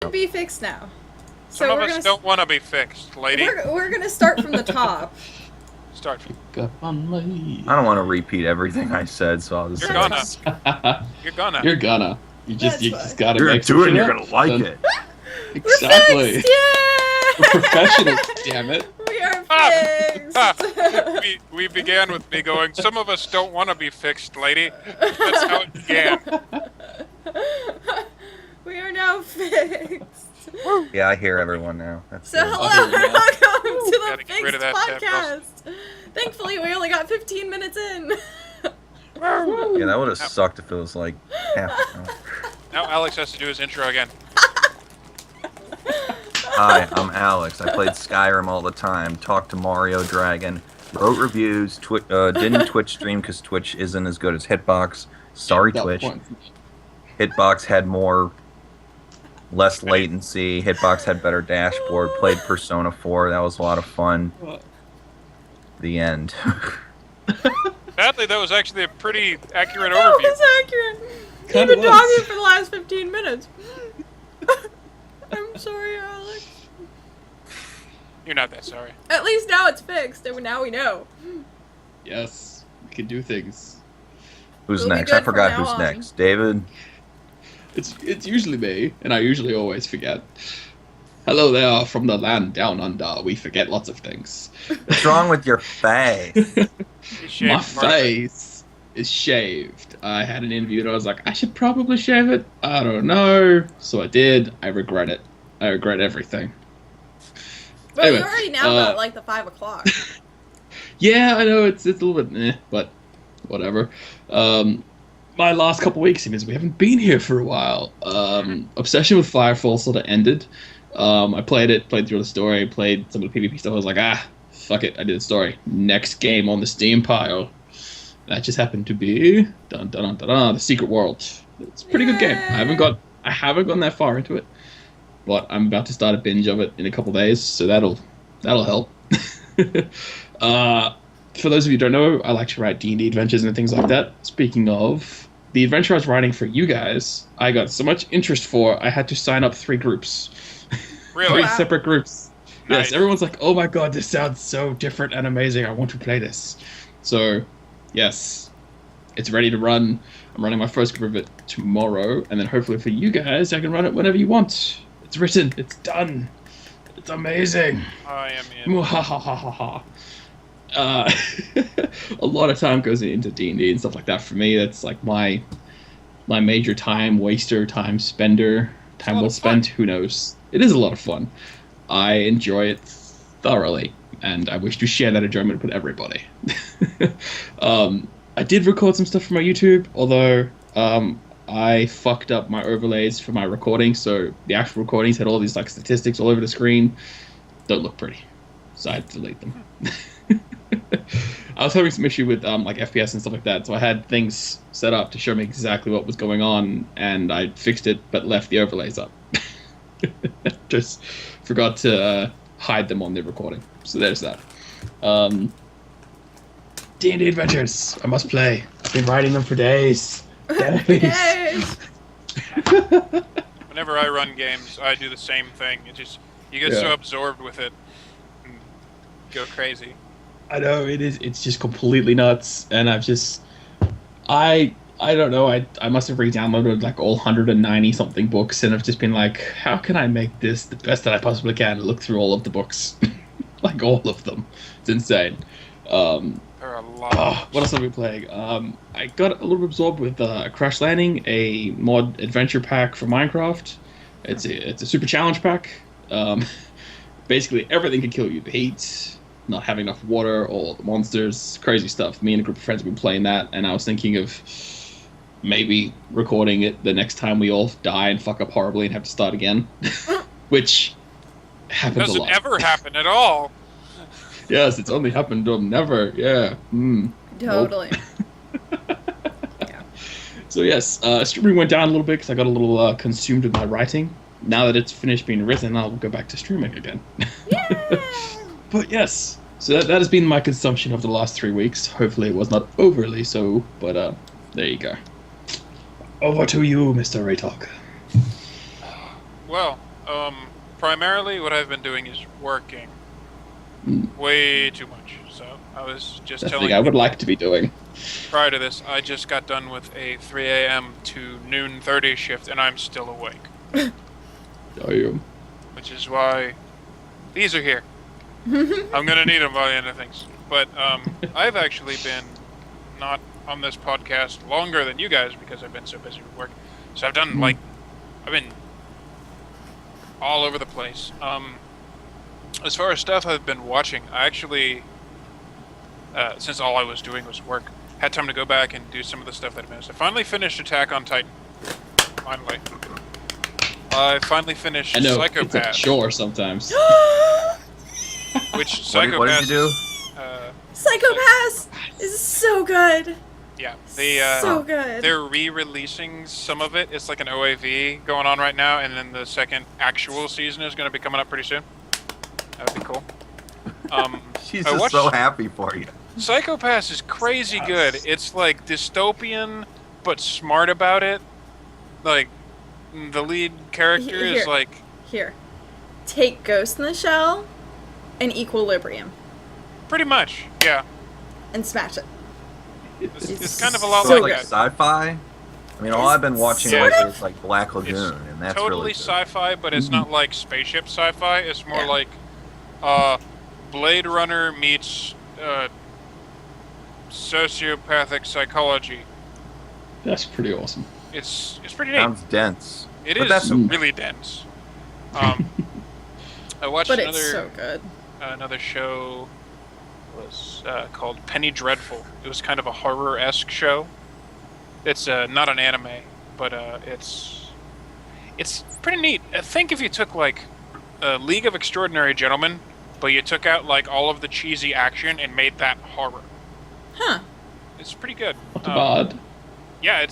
to be fixed now. Some of us don't want to be fixed, lady. We're gonna start from the top. Start from. I don't want to repeat everything I said, so I'll just. You're gonna. You're gonna. You're gonna. You just gotta you're make do it. some You're shit gonna like it. Exactly. We're fixed, yay! We're professionals, damn it. We are fixed. We began with me going, some of us don't want to be fixed, lady. That's how it began. We are now fixed. Yeah, I hear everyone now. That's So good. hello, welcome to Gotta the get rid of Fixed that Podcast. Thankfully, we only got 15 minutes in. Yeah, that would have sucked if it was like half an hour. Now Alex has to do his intro again. Hi, I'm Alex. I played Skyrim all the time, talked to Mario Dragon, wrote reviews, didn't Twitch stream because Twitch isn't as good as Hitbox. Sorry, Twitch. Hitbox had less latency. Hitbox had better dashboard. Played Persona 4. That was a lot of fun. The end. Sadly, that was actually a pretty accurate That overview. was accurate. You've been talking for the last 15 minutes. I'm sorry, Alex. You're not that sorry. At least now it's fixed, and now we know. Yes, we can do things. Who's It'll be next? good I forgot from now who's on. next. David? It's usually me, and I usually always forget. Hello there from the land down under. We forget lots of things. What's wrong with your face? My face is shaved. I had an interview and I was like, I should probably shave it. I don't know. So I did. I regret it. I regret everything. Well, Anyway, you're already now at like the 5 o'clock. Yeah, I know it's a little bit but whatever. My last couple weeks seems we haven't been here for a while. Obsession with Firefall sort of ended. I played through the story, played some of the PvP stuff. I was like, fuck it, I did the story. Next game on the Steam pile. That just happened to be The Secret World. It's a pretty good game. I haven't gone that far into it, but I'm about to start a binge of it in a couple days, so that'll help. For those of you who don't know, I like to write D&D adventures and things like that. Speaking of, the adventure I was writing for you guys, I got so much interest for, I had to sign up 3 groups. Really? 3 separate groups. Nice. Yes, everyone's like, oh my god, this sounds so different and amazing, I want to play this. So, yes, it's ready to run. I'm running my first group of it tomorrow, and then hopefully for you guys, I can run it whenever you want. It's written, it's done, it's amazing. I am in. Mwahahaha. A lot of time goes into D&D and stuff like that for me. That's like my major time waster, time spender, time well spent. Who knows? It is a lot of fun. I enjoy it thoroughly, and I wish to share that enjoyment with everybody. I did record some stuff for my YouTube, although I fucked up my overlays for my recording, so the actual recordings had all these like statistics all over the screen. Don't look pretty, so I had to delete them. I was having some issue with like FPS and stuff like that, so I had things set up to show me exactly what was going on, and I fixed it but left the overlays up. Just forgot to hide them on the recording. So there's that. D&D Adventures. I must play. I've been writing them for days. Yes. Whenever I run games, I do the same thing. It just you get so absorbed with it and go crazy. I know it is. It's just completely nuts, and I don't know. I must have re-downloaded like all 190 something books, and I've just been like, how can I make this the best that I possibly can? Look through all of the books, like all of them. It's insane. There are a lot. What else have we playing? I got a little bit absorbed with Crash Landing, a mod adventure pack for Minecraft. It's a super challenge pack. Basically everything can kill you. The heat, not having enough water, all the monsters, crazy stuff. Me and a group of friends have been playing that, and I was thinking of maybe recording it the next time we all die and fuck up horribly and have to start again. Which happens a lot. Doesn't ever happen at all. Yes, it's only happened to them. Never. Yeah. Totally. Yeah. So yes, streaming went down a little bit because I got a little consumed with my writing. Now that it's finished being written, I'll go back to streaming again. Yeah. But yes, so that has been my consumption of the last 3 weeks. Hopefully it was not overly so, but there you go. Over to you, Mr. Raytalk. Well, Primarily what I've been doing is working. Way too much. So I was just That's the telling thing I would like to be doing. prior to this, I just got done with a 3 a.m. to noon 30 shift, and I'm still awake. Damn. Which is why these are here. I'm gonna need them by the end of things. But I've actually been not on this podcast longer than you guys because I've been so busy with work. So I've done I've been all over the place. As far as stuff I've been watching, I actually, since all I was doing was work, had time to go back and do some of the stuff that I missed. I finally finished Attack on Titan. Finally. I finally finished I know, Psycho it's a Pass. chore sometimes. Which Psycho What did Pass you do? Psycho Pass is so good. Yeah, So good. they're re-releasing some of it. It's like an OAV going on right now, and then the second actual season is going to be coming up pretty soon. That would be cool. She's I just watched- so happy for you. Psycho Pass is crazy good. It's like dystopian, but smart about it. Like, the lead character is Here. like... Here. Take Ghost in the Shell and Equilibrium Pretty much, yeah. and smash it. It's kind of a lot So like good. that. Sci-fi? I mean, all I've been watching Sort lately of. is like Black Lagoon, and that's Totally really good. sci-fi, but it's not like spaceship sci-fi. It's more Yeah. like Blade Runner meets sociopathic psychology. That's pretty awesome. It's pretty neat. Sounds dense. It but is that's really dense. I watched But another it's so good. another show was called Penny Dreadful. It was kind of a horror-esque show. It's not an anime, but it's pretty neat. I think if you took like League of Extraordinary Gentlemen, but you took out like all of the cheesy action and made that horror. Huh. It's pretty good. Not bad. Yeah,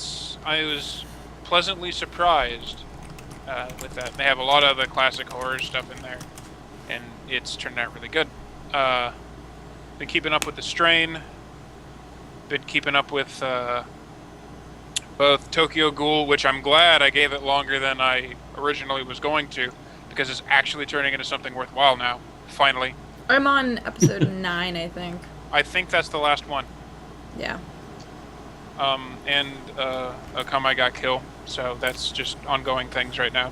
I was pleasantly surprised with that. They have a lot of the classic horror stuff in there, and it's turned out really good. Been keeping up with The Strain. Been keeping up with both Tokyo Ghoul, which I'm glad I gave it longer than I originally was going to, because it's actually turning into something worthwhile now, finally. I'm on episode 9, I think. I think that's the last one. Yeah. And Akamai got killed, so that's just ongoing things right now.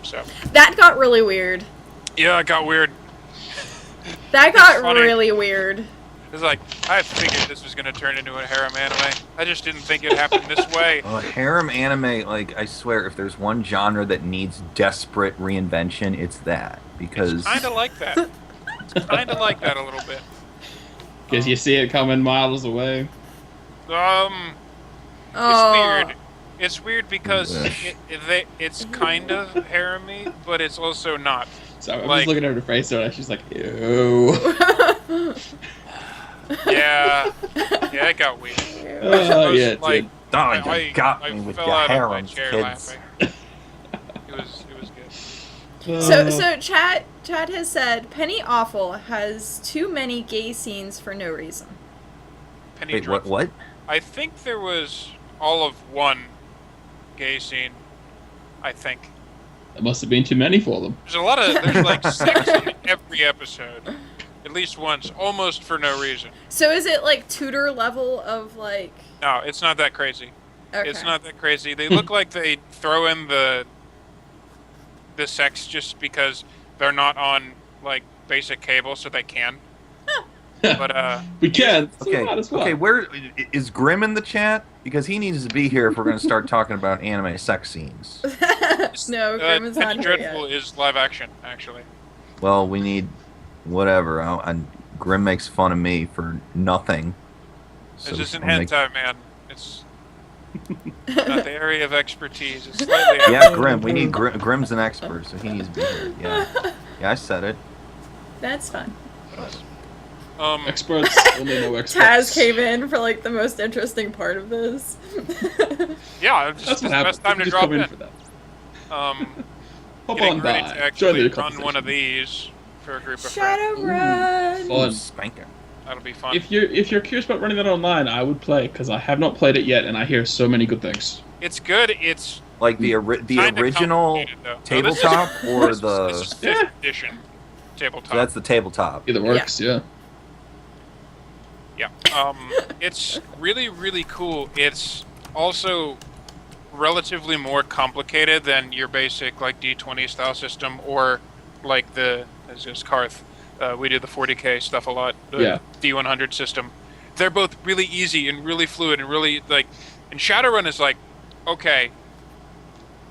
So That got really weird. yeah, it got weird. That got funny. really weird. It's like, I figured this was going to turn into a harem anime. I just didn't think it happened this way. Harem anime, like, I swear, if there's one genre that needs desperate reinvention, it's that. Because Kind of like that. It's kind of like that a little bit. Because you see it coming miles away. Oh. It's weird. It's weird because Ugh. it's kind of harem-y, but it's also not. So I'm Like- just looking at her face and she's like, ew. Yeah, it got weird. Oh, yeah, it like, did. oh, you got I me with fell your out of my harems, chair kids. laughing. It was good. So Chad has said Penny Awful has too many gay scenes for no reason. Penny Wait, Dreadful. what? I think there was all of one gay scene. I think There must have been too many for them. there's like sex in every episode, at least once, almost for no reason. So is it like Tudor level of like? No, it's not that crazy. Okay. It's not that crazy. They look like they throw in the sex just because they're not on like basic cable, so they can. But we can. So Okay, might as well. okay, where is Grim in the chat? Because he needs to be here if we're going to start talking about anime sex scenes. No, Grim is not Penny here Dreadful yet. is live action, actually. Well, we need whatever. Grim makes fun of me for nothing. So This isn't I'll make- hentai, man. It's not the area of expertise. It's slightly Yeah, Grim. We need Grim's an expert, so he needs to be here. Yeah, I said it. That's fun. Experts only know experts. Taz came in for like the most interesting part of this. Yeah, it's That's just what the happens. best time to Just drop come in in. for that. Um, Hop getting on ready by. to Join actually the run one conversation. of these for a group of friends. Shadowrun. Fun. Spanker. That'll be fun. If you're curious about running that online, I would play because I have not played it yet, and I hear so many good things. It's good. It's Like the Kinda original complicated, though. No, tabletop or this is the? 5th edition tabletop. So that's the tabletop. Either works, yeah. Yeah. It's really, really cool. It's also relatively more complicated than your basic like D20 style system or like as just Karth. We do the 40k stuff a lot. The D100 system. They're both really easy and really fluid and really like. And Shadowrun is like, okay,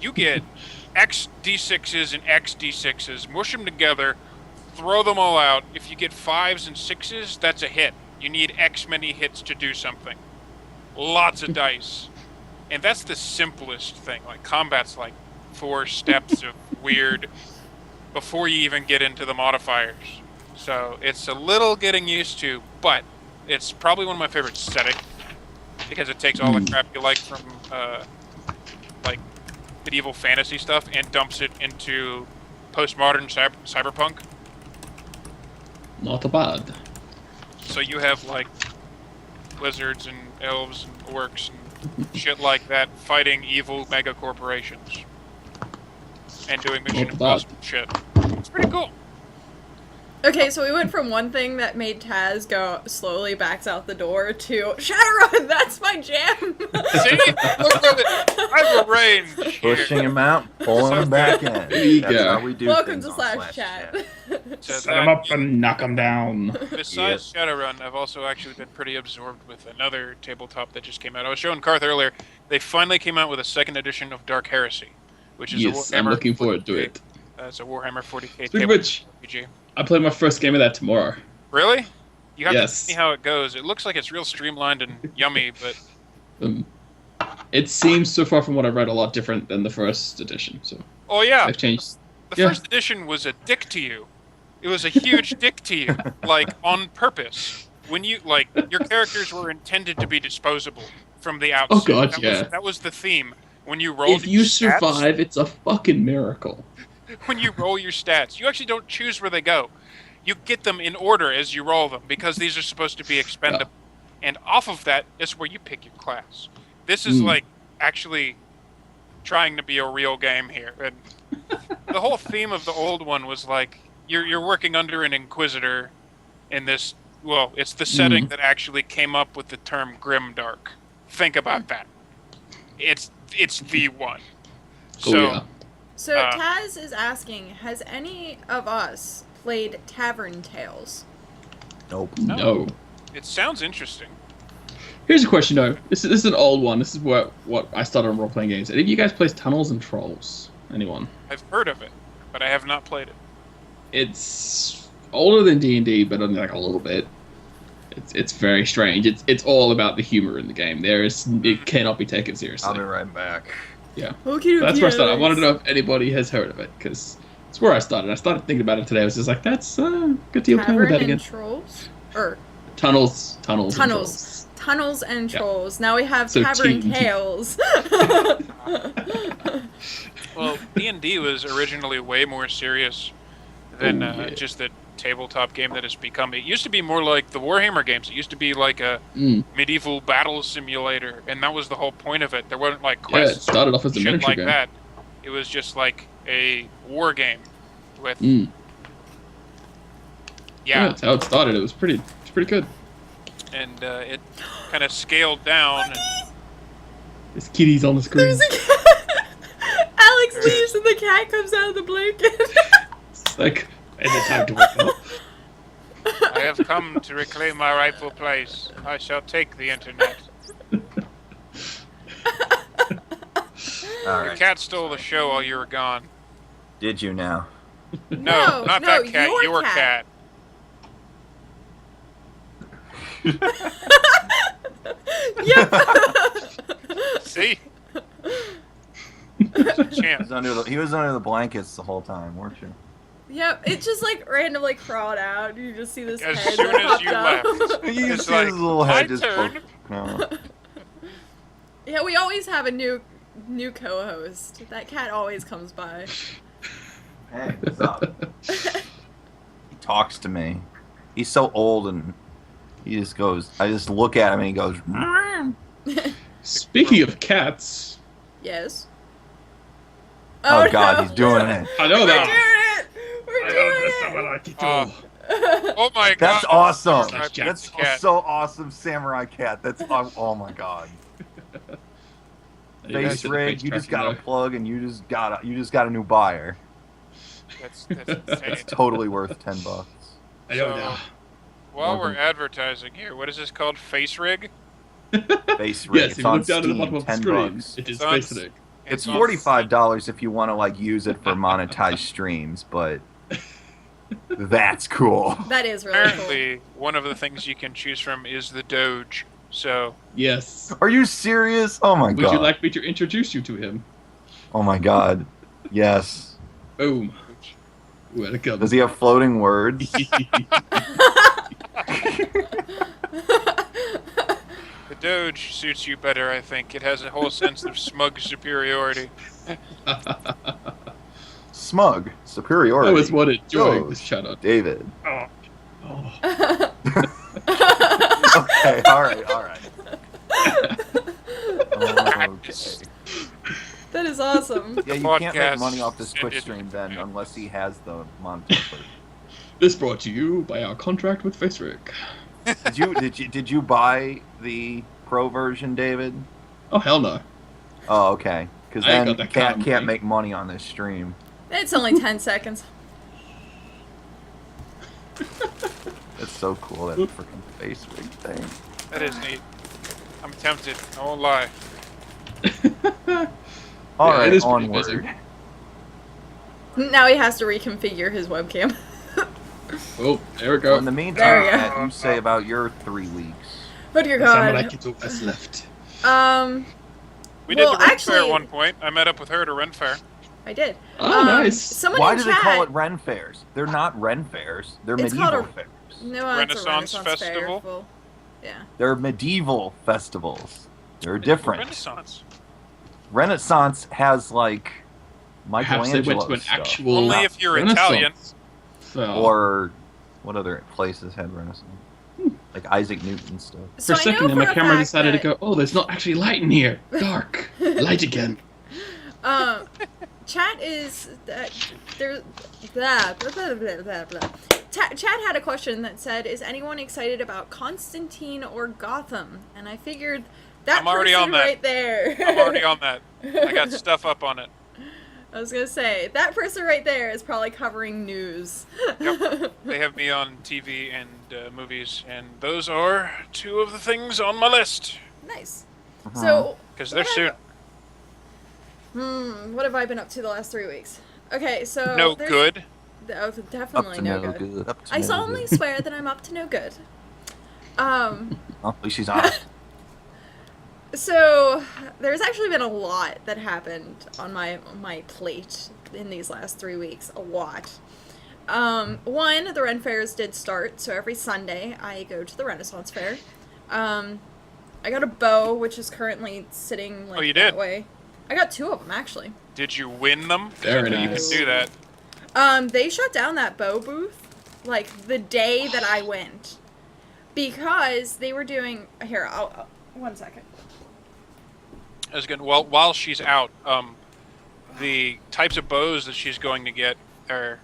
you get X D6s and X D6s, mush them together, throw them all out. If you get 5s and 6s, that's a hit. You need X many hits to do something. Lots of dice. And that's the simplest thing. Like, combat's like 4 steps of weird before you even get into the modifiers. So it's a little getting used to, but it's probably one of my favorite settings because it takes all the crap you like from like medieval fantasy stuff and dumps it into postmodern cyberpunk. Not bad. So you have like lizards and elves and orcs and shit like that fighting evil mega corporations and doing Mission Impossible shit. It's pretty cool. Okay, so we went from one thing that made Taz go slowly backs out the door to Shadowrun, that's my jam! See? Look at it! I've arranged here. Pushing him out, pulling him back in. There you That's go. how we do Welcome things to on Slash Chat. So Set him up and knock him down. Besides Shadowrun, I've also actually been pretty absorbed with another tabletop that just came out. I was showing Karth earlier. They finally came out with a 2nd edition of Dark Heresy, which is Yes, a Warhammer. I'm looking forward to 40K. it. It's a Warhammer 40k Speaking of tabletop which, RPG. I play my first game of that tomorrow. Really? You have Yes. to see how it goes. It looks like it's real streamlined and yummy, but It seems, so far from what I've read, a lot different than the first edition. So oh yeah, I've changed. the first edition was a dick to you. It was a huge dick to you, like on purpose. When you like your characters were intended to be disposable from the outset. Oh god, That was the theme. When you rolled If you your stats, survive, it's a fucking miracle. when you roll your stats, you actually don't choose where they go. You get them in order as you roll them because these are supposed to be expendable. And off of that is where you pick your class. This is like actually trying to be a real game here. And the whole theme of the old one was like you're working under an inquisitor in this. Well, it's the setting that actually came up with the term grimdark. Think about that. It's the one. Oh, So. yeah. So Taz is asking, has any of us played Tavern Tales? Nope. No. It sounds interesting. Here's a question though. This is an old one. This is what I started on role playing games. Any of you guys play Tunnels and Trolls? Anyone? I've heard of it, but I have not played it. It's older than D&D, but only like a little bit. It's very strange. It's all about the humor in the game. It cannot be taken seriously. I'll be right back. Yeah. Okay, That's where I started. I wanted to know if anybody has heard of it, because it's where I started. I started thinking about it today. I was just like, that's good deal playing with Tavern that and again. Trolls? Or Tunnels and Trolls. Tunnels and Yeah. Trolls. Now we have So Tavern two- Tales. Well, D&D was originally way more serious than Oh, yeah. just the tabletop game that it's become. It used to be more like the Warhammer games. It used to be like a medieval battle simulator, and that was the whole point of it. There weren't like Yeah, it quests, started off as a shit miniature like game. that. It was just like a war game with Yeah, that's how it started. It's pretty good. and it kind of scaled down. And, This kitty's on the screen. There's a cat. Alex leaves and the cat comes out of the blanket. It's like, is it time to wake up? I have come to reclaim my rightful place. I shall take the internet. All Your right. cat stole the show while you were gone. Did you now? No, not that cat. your cat. Yep. See? Chance. He was under the blankets the whole time, weren't you? Yep, it just like randomly crawled out. You just see this As head soon that as popped you up. left. You It's see like, his little my head just turn. No. Yeah, we always have a new co-host. That cat always comes by. Hey, what's up? He talks to me. He's so old and he just goes, I just look at him and he goes, Speaking of cats, Yes. Oh God, no. he's doing it. I know We're that. doing it! We're doing it! Oh my god. That's awesome. Samurai That's Cat. so awesome, Samurai Cat. That's oh my God. Face rig, you just got a plug, and you just got a new buyer. That's insane. It's totally worth $10. I don't know. While we're advertising here, what is this called? Face rig? Face rig. Yes, It's if you on look down to the Steam, bottom of the $10. screen, it is It's on Face Rig. It's on- $45 if you want to like use it for monetized streams, but that's cool. That is really cool. Apparently, one of the things you can choose from is the Doge. So, Yes. Are you serious? Oh my Would God. you like me to introduce you to him? Oh my God. Yes. Boom. Welcome. Does he have floating words? the Doge suits you better, I think. It has a whole sense of smug superiority. Smug. Superiority. I was one enjoying Doge. this shout out. David. Oh. Okay, alright. Okay. That is awesome. Yeah, you can't make Podcast money off this Twitch ended. stream then unless he has the monetization. This brought to you by our contract with Face Rig. Did you buy the pro version, David? Oh hell no. Oh, okay. Because I ain't then got that kind of can't money. make money on this stream. It's only 10 seconds. That's so cool, that freaking face rig thing. That is neat. I'm tempted. I won't lie. Alright, it is pretty onward. busy. Now he has to reconfigure his webcam. Oh, there we Well, go. in the There meantime, we go. Matt, you say about your 3 weeks. Oh dear Samurai god. Kito has left. We Well, did the Ren actually- Fair at one point. I met up with her at a Ren Fair. I did. Oh, nice. Someone Why in do chat, they call it Ren Fairs? They're not Ren Fairs. They're It's medieval called fairs. No, it's a Renaissance Renaissance Festival? Fair. Yeah. They're medieval festivals. They're different. Renaissance. Renaissance has like Perhaps they went to Michelangelo an stuff. actual Only if you're Renaissance. Italian. So, Or what other places had Renaissance? Like Isaac Newton stuff. So for a I know second, then my for a camera fact decided that, to go, oh, there's not actually light in here. Dark. Light again. Chat is there. Blah, blah, blah, blah, blah, blah. Chat had a question that said, "Is anyone excited about Constantine or Gotham?" And I figured that I'm already person on that. right there. I'm already on that. I got stuff up on it. I was gonna say that person right there is probably covering news. Yep. They have me on TV and movies, and those are two of the things on my list. Nice. So Because they're what soon. what have I been up to the last 3 weeks? Okay, so No there's- good. Oh, Up definitely to no no good. good. Up to I no solemnly good. swear that I'm up to no good. Oh, at least she's honest. So there's actually been a lot that happened on my plate in these last 3 weeks. A lot. One, the Ren Fairs did start, so every Sunday I go to the Renaissance Fair. I got a bow, which is currently sitting like Oh, you that did? way. I got 2 of them actually. Did you win them? 'Cause Very I think nice. You can do that. They shut down that bow booth like the day that I went because they were doing. Here, I'll 1 second. I was good. Well, while she's out, the types of bows that she's going to get are.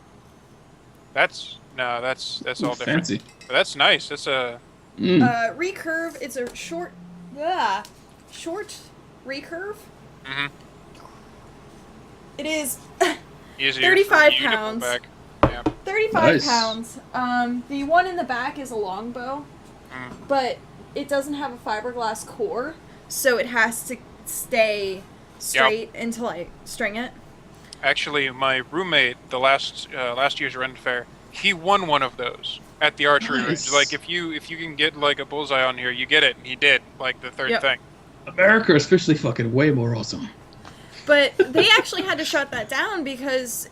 That's all different. Fancy. But that's nice. That's a. Recurve. It's a short recurve. Mhm. It is Easier 35 for you to pull pounds. back. Yeah. 35 Nice. pounds. The one in the back is a longbow, but it doesn't have a fiberglass core, so it has to stay straight until I string it. Actually, my roommate, the last year's Ren Fair, he won one of those at the archery Nice. range. Like if you can get like a bullseye on here, you get it. And he did like the third Yep. thing. America is officially fucking way more awesome. But they actually had to shut that down because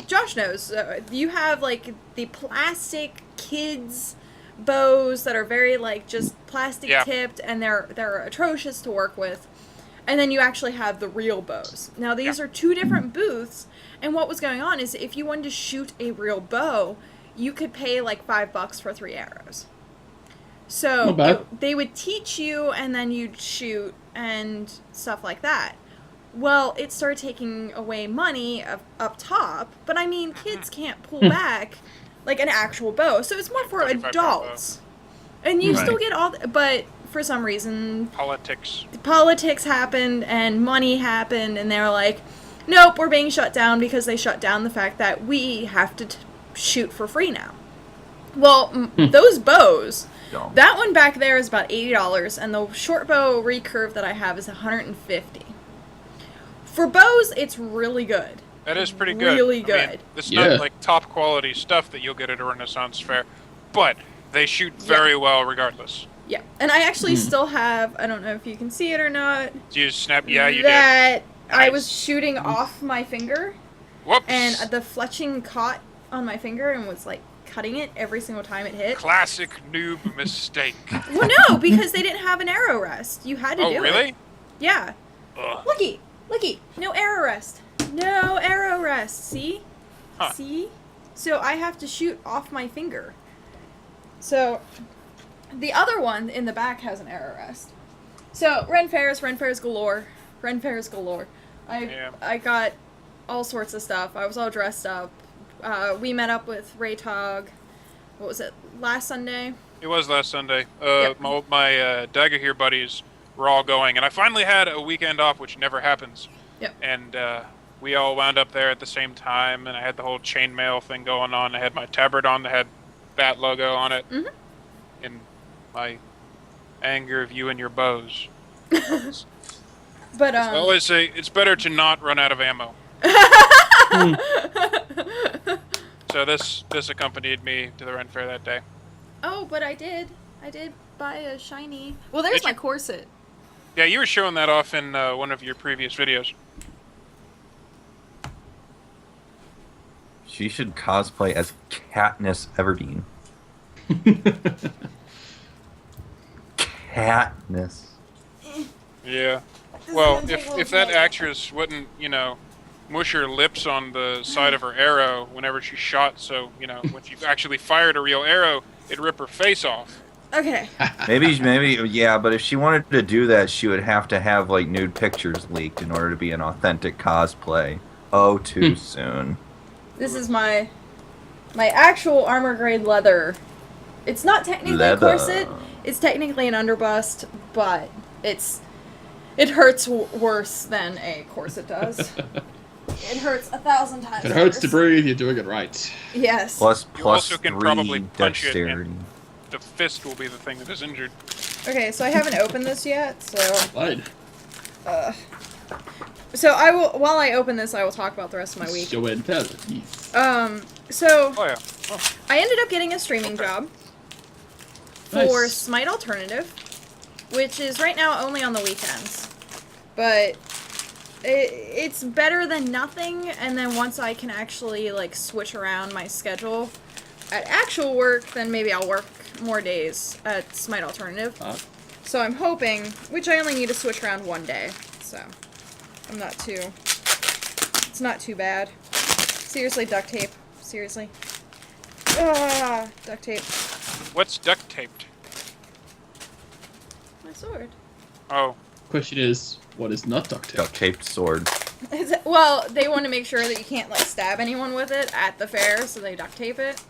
Josh knows. You have like the plastic kids bows that are very like just plastic Yeah. tipped, and they're atrocious to work with. And then you actually have the real bows. Now these are 2 different booths, and what was going on is if you wanted to shoot a real bow, you could pay like $5 for 3 arrows. So Not bad. they would teach you, and then you'd shoot and stuff like that. Well, it started taking away money up top, but I mean, kids can't pull back like an actual bow, so it's more for 35 pound adults. And you Right. still get but for some reason, Politics. happened and money happened, and they were like, nope, we're being shut down because they shut down the fact that we have to shoot for free now. Well, those bows, Dumb. that one back there is about $80, and the short bow recurve that I have is $150. For bows, it's really good. That is pretty good. Really I mean, good. it's Yeah. not like top quality stuff that you'll get at a Renaissance fair, but they shoot very well regardless. Yeah, and I actually still have, I don't know if you can see it or not, Do you snap? Yeah, you did. that I was Nice. shooting off my finger, Whoops. and the fletching caught on my finger and was like cutting it every single time it hit. Classic noob mistake. Well, no, because they didn't have an arrow rest. You had to Oh, do it. really? Yeah. Ugh. Looky, no arrow rest. No arrow rest. See? Huh. See? So I have to shoot off my finger. So the other one in the back has an arrow rest. So Ren fairs galore. Yeah. I got all sorts of stuff. I was all dressed up. We met up with Ray Tog. What was it? Last Sunday? It was last Sunday. Yep. My Dagger Here buddies were all going, and I finally had a weekend off, which never happens. Yep. And we all wound up there at the same time, and I had the whole chainmail thing going on. I had my tabard on that had Bat logo on it. Mhm. In my anger of you and your bows. But I always say it's better to not run out of ammo. Hmm. So this accompanied me to the Ren Fair that day. Oh, but I did buy a shiny. Well, there's Did my you? corset. Yeah, you were showing that off in one of your previous videos. She should cosplay as Katniss Everdeen. Katniss. Yeah. This Well, is gonna take a if little that time. actress wouldn't, mush her lips on the side of her arrow whenever she shot, so, when she actually fired a real arrow, it'd rip her face off. Okay. Maybe, yeah, but if she wanted to do that, she would have to have, like, nude pictures leaked in order to be an authentic cosplay. Oh, too soon. This is my actual armor grade leather. It's not technically Leather. a corset. It's technically an underbust, but it hurts worse than a corset does. It hurts 1,000 times. If it hurts worse. to breathe, you're doing it right. Yes. Plus You also can 3 probably punch it dexterity. The fist will be the thing that is injured. Okay, so I haven't opened this yet, so Blood. so I will. While I open this, I will talk about the rest of my week. Show and tell. So Oh, yeah. Oh, I ended up getting a streaming job for Nice. Smite Alternative, which is right now only on the weekends. But it's better than nothing, and then once I can actually, like, switch around my schedule at actual work, then maybe I'll work more days at Smite Alternative. So I'm hoping, which I only need to switch around one day, so it's not too bad. Seriously, duct tape. Seriously. Duct tape. what's duct taped? My sword. Oh, Question is, what is not duct tape? Duct taped sword. Well, they want to make sure that you can't, like, stab anyone with it at the fair, so they duct tape it.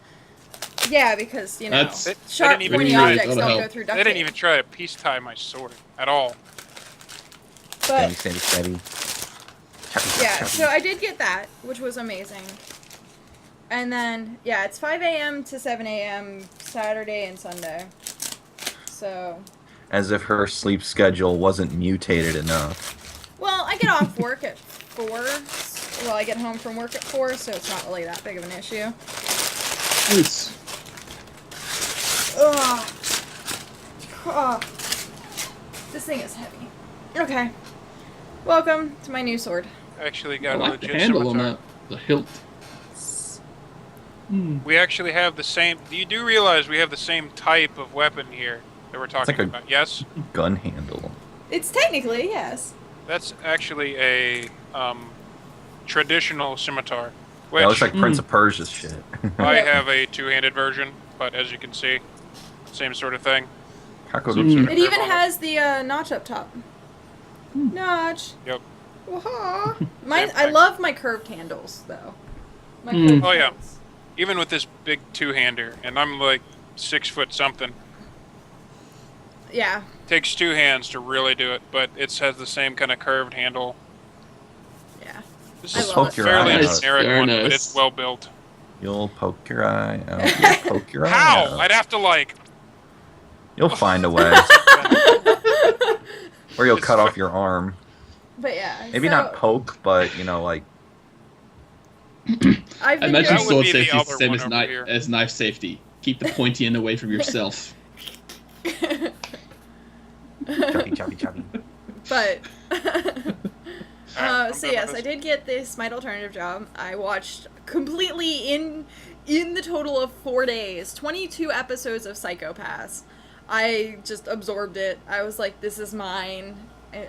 Yeah, because, That's- They sharp, didn't even pointy try- objects that'll don't go help. through duct they tape. didn't even try to peace tie my sword at all. But, Steady. yeah, so I did get that, which was amazing. And then, yeah, it's 5 a.m. to 7 a.m. Saturday and Sunday. So, As if her sleep schedule wasn't mutated enough. well, I get off work at 4. Well, I get home from work at 4, so it's not really that big of an issue. Nice. Ugh. Ugh. This thing is heavy. Okay. Welcome to my new sword. Actually I got a like the legit handle on scimitar. that. The hilt. We actually have the same. You do realize we have the same type of weapon here that we're talking like a- about? Yes, Gun handle. It's technically, yes. that's actually a traditional scimitar, which That looks like Prince of Persia shit. I Yep. have a two-handed version. But as you can see, same sort of thing. Kako- Mm. It even has the notch up top. Notch. Yep. Wah. Mine, Same I thing. love my curved handles though. My Mm. curved Oh, yeah. handles. Even with this big two-hander, and I'm like 6 foot something. Yeah. Takes 2 hands to really do it, but it has the same kind of curved handle. Yeah. This I is love a it. fairly Nice, generic very one, but nice. it's well built. You'll poke your eye out. You'll poke your eye How? out. I'd have to like. You'll find a way. Or you'll It's cut fi- off your arm. But yeah. Maybe so not poke, but, you know, like... I've I been imagine That doing- would sword be the safety is the other same one as, over here. knife safety. Keep the pointy end away from yourself. Chubby, chubby, chubby. But I'm so done yes, with I this. did get this Smite Alternative job. I watched completely in the total of 4 days, 22 episodes of Psycho-Pass. I just absorbed it. I was like, this is mine.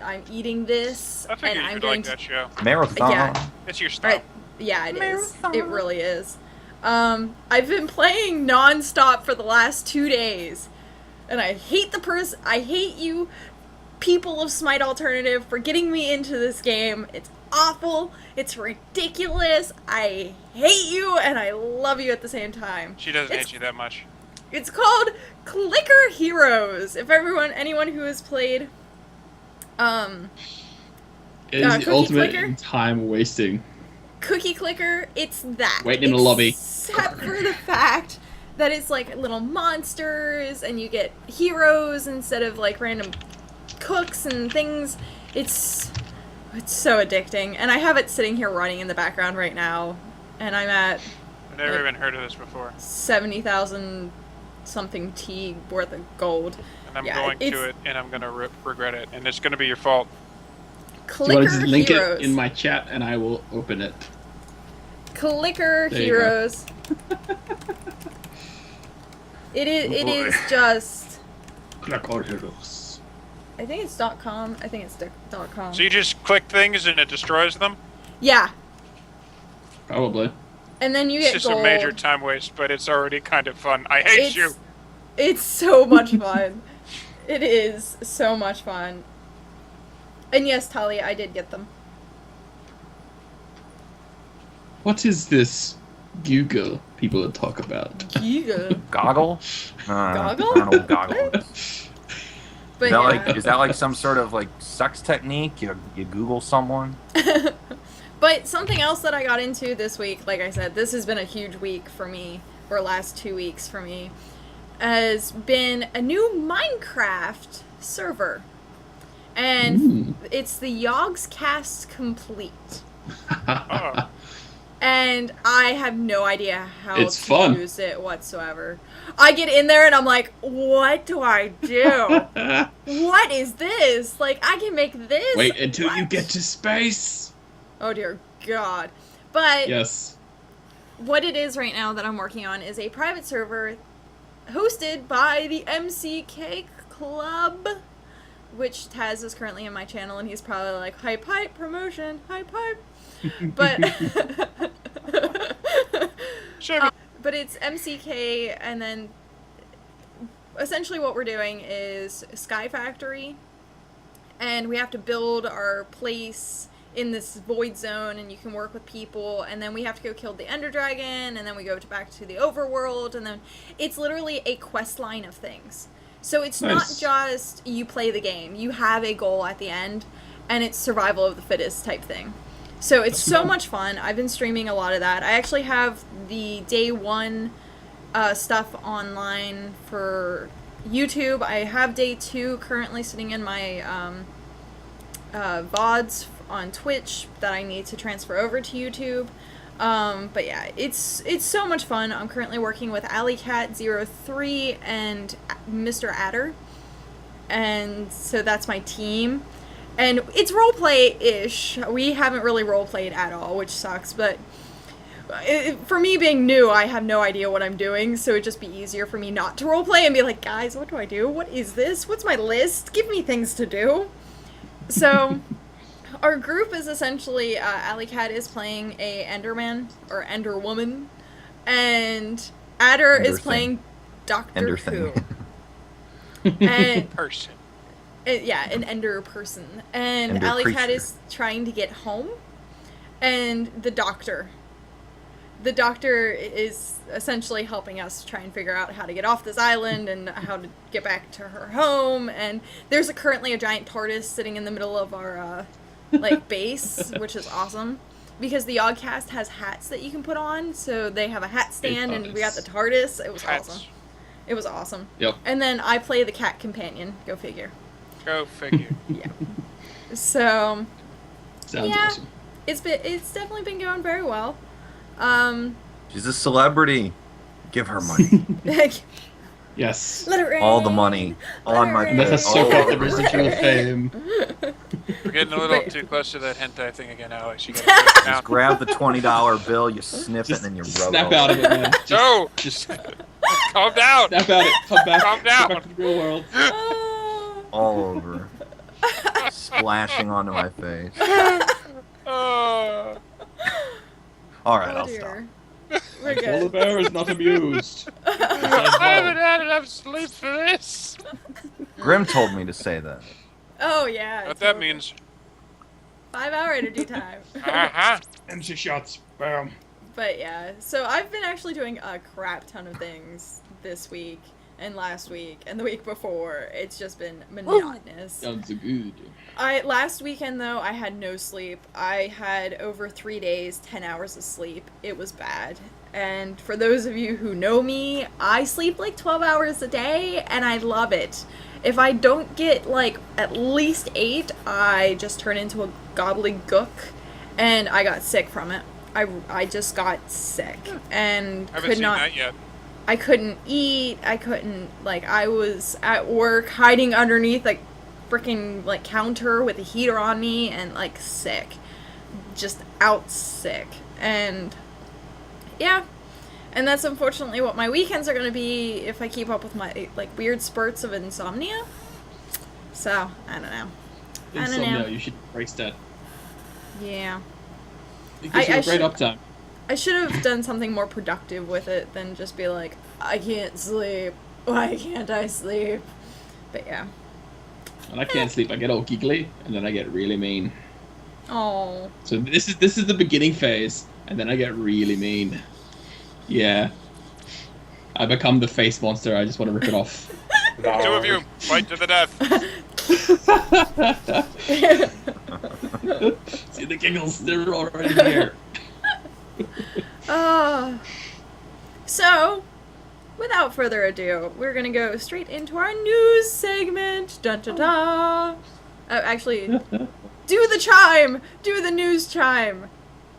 I'm eating this, I and figured I'm you'd going like to. that show. Marathon. Yeah. It's your style. Right. Yeah, it is. It really is. I've been playing non-stop for the last 2 days, and I hate the person. I hate you, people of Smite Alternative, for getting me into this game. It's awful. It's ridiculous. I hate you, and I love you at the same time. She doesn't It's- hate you that much. It's called Clicker Heroes. If anyone who has played, It is the Cookie ultimate Clicker? in time wasting. Cookie Clicker, it's that. Waiting in the lobby. Except for the fact that it's like little monsters and you get heroes instead of like random cooks and things. It's so addicting. And I have it sitting here running in the background right now. And I'm at I've never even heard of this before. 70,000 something T worth of gold. And I'm Yeah, going it's- to it, and I'm going to regret it. And it's going to be your fault. Do you want to Clicker just link Heroes. it in my chat and I will open it? Clicker There you go. Heroes. It is just. Clicker Heroes. I think it's .com. I think it's .com. So you just click things and it destroys them? Yeah, Probably. and then you It's get just gold. a major time waste, but it's already kind of fun. I hate It's- you. It's so much fun. It is so much fun. And yes, Talia, I did get them. What is this Google people talk about? Giga. Goggle? Goggle? I don't know what goggle is. But Is that, yeah. like, is that like some sort of like sex technique? You Google someone? But something else that I got into this week, like I said, this has been a huge week for me, or last 2 weeks for me, has been a new Minecraft server. And it's the Yogscast Complete. Oh. And I have no idea how It's to fun. use it whatsoever. I get in there and I'm like, what do I do? What is this? Like, I can make this. Wait until you What? get to space. Oh dear God. But Yes. what it is right now that I'm working on is a private server hosted by the MCK Club, which Taz is currently in my channel, and he's probably like, hype, hype, promotion, hype, hype. But Sure. but it's MCK, and then essentially what we're doing is Sky Factory, and we have to build our place in this void zone, and you can work with people, and then we have to go kill the Ender Dragon, and then we go back to the overworld, and then it's literally a quest line of things. So it's not Nice. just you play the game, you have a goal at the end, and it's survival of the fittest type thing. So it's That's so cool. much fun. I've been streaming a lot of that. I actually have the day one stuff online for YouTube. I have day two currently sitting in my VODs on Twitch that I need to transfer over to YouTube. But yeah, it's so much fun. I'm currently working with AlleyCat03 and Mr. Adder. And so that's my team. And it's roleplay-ish. We haven't really roleplayed at all, which sucks, but for me being new, I have no idea what I'm doing, so it'd just be easier for me not to roleplay and be like, guys, what do I do? What is this? What's my list? Give me things to do. So, our group is essentially, Alleycat is playing a Enderman, or Enderwoman, and Adder is Enderthing. playing Doctor Who. Enderthing. And Person. an Ender person. And Ender Alley Cat creature. is trying to get home, and the doctor is essentially helping us try and figure out how to get off this island and how to get back to her home. And there's currently a giant TARDIS sitting in the middle of our base, which is awesome. Because the Oddcast has hats that you can put on, so they have a hat stand, and we got the TARDIS. It was Hats. awesome. It was awesome. Yep. And then I play the cat companion. Go figure. Go figure. Yeah. So Sounds Yeah. awesome. it's definitely been going very well. She's a celebrity. Give her money. Yes. Let it rain. All the money on my Let Let it us all soak up over the my residual face. fame. We're getting a little too close to that hentai thing again, Alex. You gotta break it down. Just grab the $20 bill, you sniff it, Just and then you rub snap it out of it, man. Just, No! just Calm down! snap out it. Come back. Calm down. Get back to the real world. Oh. all over, splashing onto my face. Oh. All right, Oh, I'll stop. dear. We're Polar good. bear is not amused. I haven't had enough sleep for this. Grim told me to say that. Oh yeah. What that means? 5-hour energy time. Uh-huh. MC shots. Bam. But yeah, so I've been actually doing a crap ton of things this week and last week and the week before. It's just been monotonous. Sounds good. Last weekend though, I had no sleep. I had over 3 days, 10 hours of sleep. It was bad. And for those of you who know me, I sleep like 12 hours a day and I love it. If I don't get like at least 8, I just turn into a gobbledygook, and I got sick from it. I just got sick and I haven't could seen not. that yet. I couldn't eat. I couldn't, like, I was at work hiding underneath, like, freaking, like, counter with a heater on me and, like, sick. Just out sick. And, yeah. And that's unfortunately what my weekends are going to be if I keep up with my, like, weird spurts of insomnia. So, I don't know. I don't Insomnia, know. you should embrace that. Yeah. It gives you I a great should- uptime. I should have done something more productive with it than just be like, I can't sleep. Why can't I sleep? But yeah. When I can't sleep, I get all giggly, and then I get really mean. Oh. So this is the beginning phase, and then I get really mean. Yeah. I become the face monster. I just want to rip it off. Two of you, fight to the death. See the giggles? They're already here. So, without further ado, we're gonna go straight into our news segment. Dun dun dun. Actually, do the chime. Do the news chime.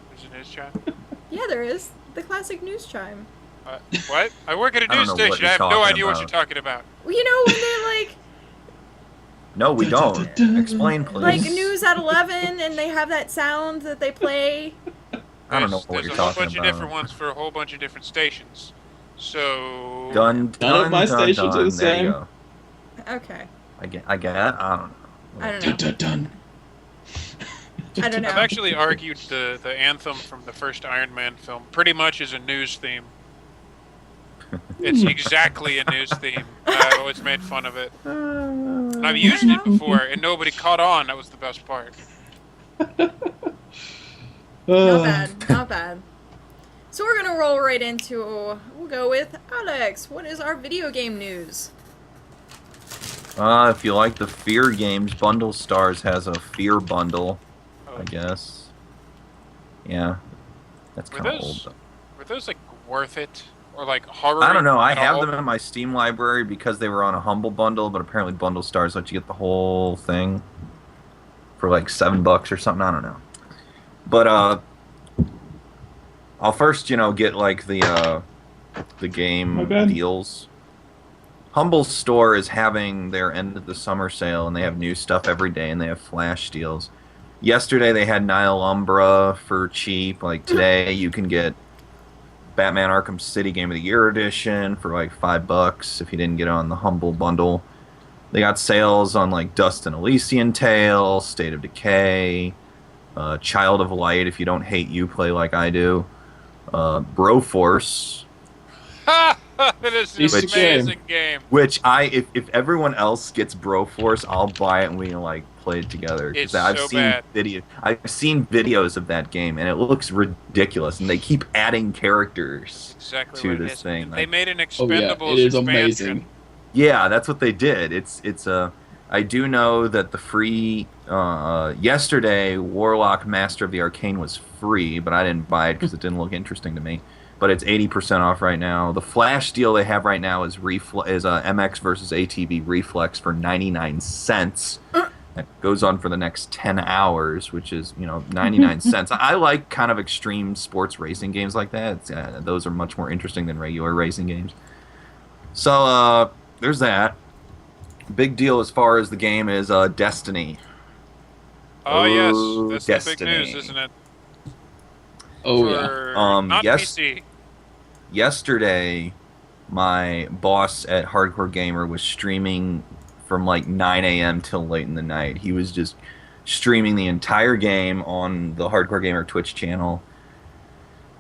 There's a news chat. Yeah, there is the classic news chime. What? I work at a I don't news know what station. you're I have no talking idea what about. you're talking about. Well, you know when they're like. No, we don't. Explain, please. Like news at 11, and they have that sound that they play. I don't know what There's you're a whole talking bunch about. of different ones for a whole bunch of different stations. So Dun, None of dun, my dun, stations are dun. the There you same. go. Okay, I get. I don't know. I don't Dun know. dun dun. I don't know. I've actually argued the anthem from the first Iron Man film pretty much is a news theme. It's exactly a news theme. I've always made fun of it. And I've used it before, and nobody caught on. That was the best part. Not bad, not bad. So we're gonna roll right into. We'll go with Alex. What is our video game news? If you like the Fear games, Bundle Stars has a Fear bundle, Oh, I guess. Yeah. That's Were kind of old, those- though. Were those like worth it, or like horror? I don't know. I at have all? them in my Steam library because they were on a Humble bundle, but apparently Bundle Stars let you get the whole thing for like $7 or something. I don't know. But I'll first, get like the My game bad. deals. Humble Store is having their end of the summer sale, and they have new stuff every day, and they have flash deals. Yesterday they had Nile Umbra for cheap. Like today, you can get Batman Arkham City Game of the Year edition for like $5 if you didn't get it on the Humble bundle. They got sales on like Dust and Elysian Tale, State of Decay, Child of Light if you don't hate Uplay like I do, Broforce, Ha! It is an Decent amazing game. Which if everyone else gets Broforce, I'll buy it and we can like play it together. 'Cause It's I've so seen bad. I've seen videos of that game and it looks ridiculous. And they keep adding characters Exactly to what it this is. thing. They Like, made an Oh yeah, Expendables it is expansion. amazing. yeah, that's what they did. It's I do know that the free yesterday Warlock Master of the Arcane was free, but I didn't buy it because it didn't look interesting to me. But it's 80% off right now. The flash deal they have right now is MX versus ATV Reflex for 99 cents. That goes on for the next 10 hours, which is 99 cents. I like kind of extreme sports racing games like that. Those are much more interesting than regular racing games. So there's that. Big deal as far as the game is Destiny. Oh, Oh, yes, that's the big Destiny. news, isn't it? Oh yeah. For not yes. PC. Yesterday, my boss at Hardcore Gamer was streaming from like 9 a.m. till late in the night. He was just streaming the entire game on the Hardcore Gamer Twitch channel.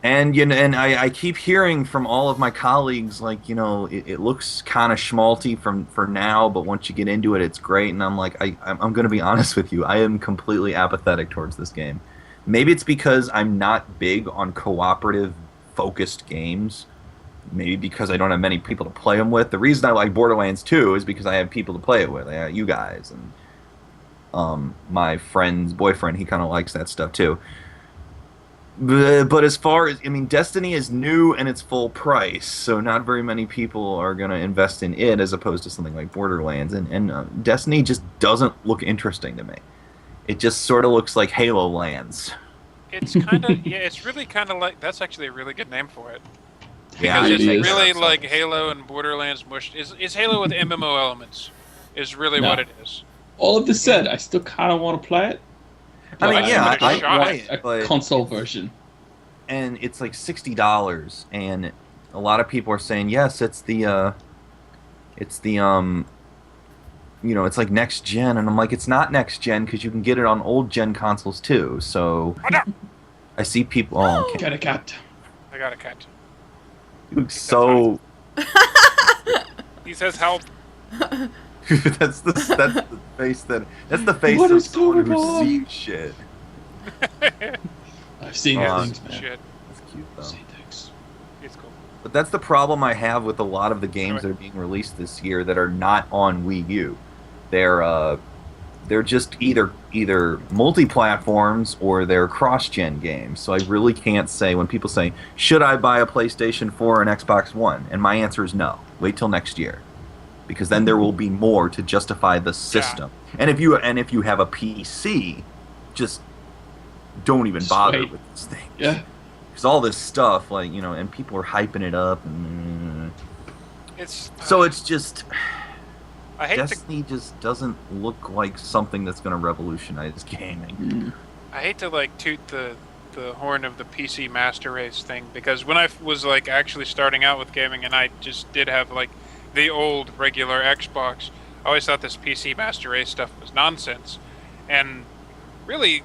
And I keep hearing from all of my colleagues like it looks kind of schmaltzy for now, but once you get into it, it's great. And I'm like I'm going to be honest with you, I am completely apathetic towards this game. Maybe it's because I'm not big on cooperative focused games. Maybe because I don't have many people to play them with. The reason I like Borderlands 2 is because I have people to play it with. I have you guys and my friend's boyfriend. He kind of likes that stuff too. But as far as Destiny is new and it's full price, so not very many people are gonna invest in it as opposed to something like Borderlands. And Destiny just doesn't look interesting to me. It just sort of looks like Halo Lands. It's kind of it's really kind of like that's actually a really good name for it. Yeah, Because it it's is. really like Halo and Borderlands mushed. It's Halo with MMO elements. Is really No. what it is. All of this said, I still kind of want to play it. I mean, But yeah, I want shot it, a but console version. and it's like $60, and a lot of people are saying yes, it's the it's like next gen, and I'm like, it's not next gen because you can get it on old gen consoles too. So Oh, no! I see people. Oh, okay. Got a cat. I got a cat. You look so. He says help. that's the face that's the face What of is someone going who on? sees shit. I've seen Oh, things, man. Shit. That's cute though. I've seen things. It's cool. But that's the problem I have with a lot of the games that are being released this year that are not on Wii U. They're just either multi-platforms or they're cross-gen games. So I really can't say when people say, "Should I buy a PlayStation 4 or an Xbox One?" And my answer is no. Wait till next year, because then there will be more to justify the system. And if you have a PC, just don't even bother Sweet. with this thing. Yeah. Because all this stuff, like and people are hyping it up, and It's so it's just. I hate to Destiny just doesn't look like something that's going to revolutionize gaming. Mm. I hate to like toot the horn of the PC Master Race thing, because when I was like actually starting out with gaming and I just did have like the old regular Xbox, I always thought this PC Master Race stuff was nonsense, and really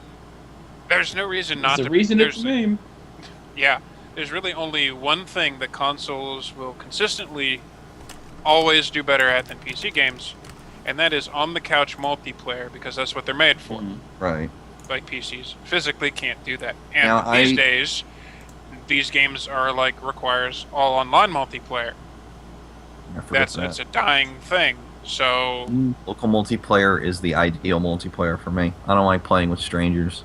there's no reason not There's to. a reason it's a name. Yeah, there's really only one thing that consoles will consistently always do better at than PC games, and that is on-the-couch multiplayer, because that's what they're made for. Mm. Right. Like PCs physically can't do that. And Now, these days, these games are like requires all online multiplayer. I forget That's that. a dying thing. So Local multiplayer is the ideal multiplayer for me. I don't like playing with strangers.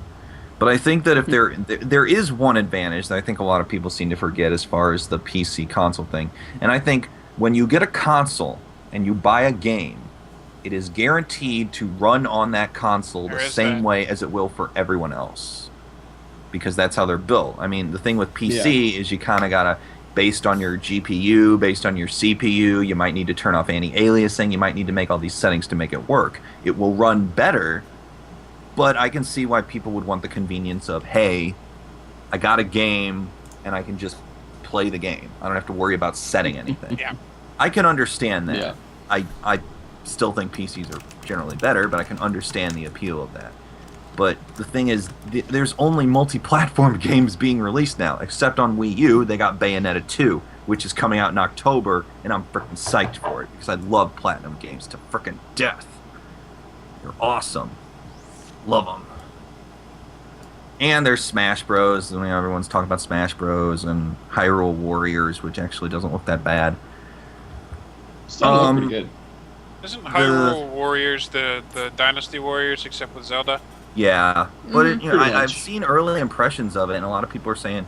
But I think that if there is one advantage that I think a lot of people seem to forget as far as the PC console thing. And I think when you get a console and you buy a game, it is guaranteed to run on that console There the is same that. way as it will for everyone else. Because that's how they're built. I mean, the thing with PC is you kind of got to, based on your GPU, based on your CPU, you might need to turn off anti-aliasing, you might need to make all these settings to make it work. It will run better, but I can see why people would want the convenience of, hey, I got a game and I can just play the game. I don't have to worry about setting anything. yeah, I can understand that. Yeah. I still think PCs are generally better, but I can understand the appeal of that. But the thing is, there's only multi-platform games being released now, except on Wii U. They got Bayonetta 2. which is coming out in October, and I'm freaking psyched for it because I love Platinum games to freaking death. They're awesome. Love them. And there's Smash Bros. I mean, everyone's talking about Smash Bros. And Hyrule Warriors, which actually doesn't look that bad. Still look pretty good. Isn't Hyrule Warriors the Dynasty Warriors except with Zelda? Yeah, but I've much. seen early impressions of it, and a lot of people are saying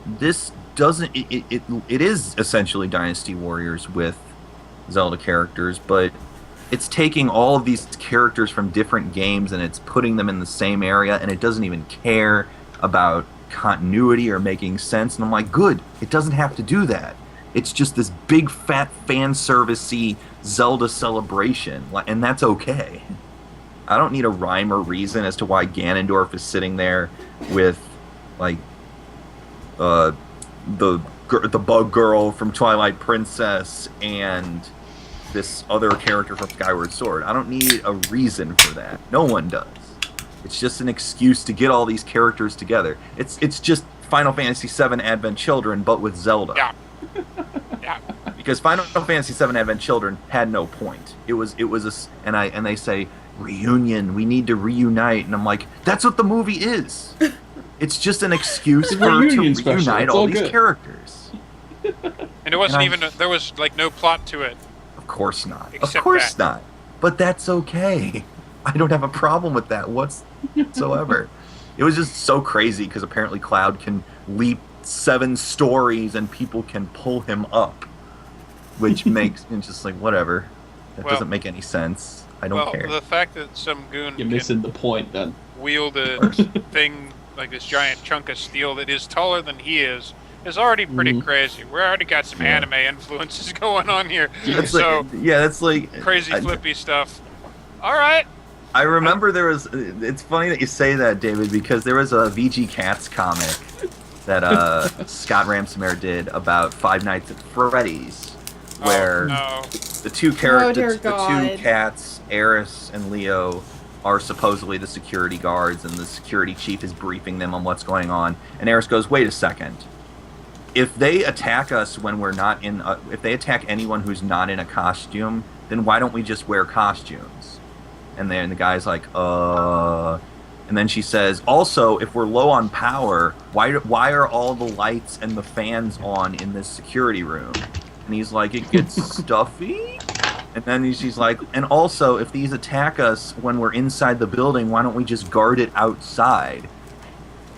this doesn't. It is essentially Dynasty Warriors with Zelda characters, but it's taking all of these characters from different games and it's putting them in the same area, and it doesn't even care about continuity or making sense. And I'm like, good. It doesn't have to do that. It's just this big fat fan servicey Zelda celebration, and that's okay. I don't need a rhyme or reason as to why Ganondorf is sitting there with, like, the bug girl from Twilight Princess and this other character from Skyward Sword. I don't need a reason for that. No one does. It's just an excuse to get all these characters together. It's just Final Fantasy VII Advent Children, but with Zelda. Yeah. Yeah. Because Final Fantasy VII Advent Children had no point. It was and they say reunion. We need to reunite, and I'm like, that's what the movie is. It's just an excuse It's a for to reunion special. reunite It's all all these good. characters. And it wasn't And even there was like no plot to it. Of course not. Of Except course that. not. But that's okay. I don't have a problem with that whatsoever. It was just so crazy because apparently Cloud can leap 7 stories and people can pull him up, which makes it just like whatever. That Well- doesn't make any sense. I don't Well, care. the fact that some goon You're can missing the point then. wield a thing like this giant chunk of steel that is taller than he is already pretty Mhm. crazy. We already got some Yeah. anime influences going on here. That's So that's like crazy I- flippy stuff. All right. I remember there was. It's funny that you say that, David, because there was a VG Cats comic that Scott Ramsomere did about Five Nights at Freddy's, where Oh, no. the two Oh, dear characters, the God. two cats, Eris and Leo, are supposedly the security guards, and the security chief is briefing them on what's going on. And Eris goes, "Wait a second. If they attack us when we're not in, if they attack anyone who's not in a costume, then why don't we just wear costumes?" And then the guy's like, And then she says, "Also, if we're low on power, why are all the lights and the fans on in this security room?" And he's like, "It gets stuffy." And then she's like, "And also, if these attack us when we're inside the building, why don't we just guard it outside?"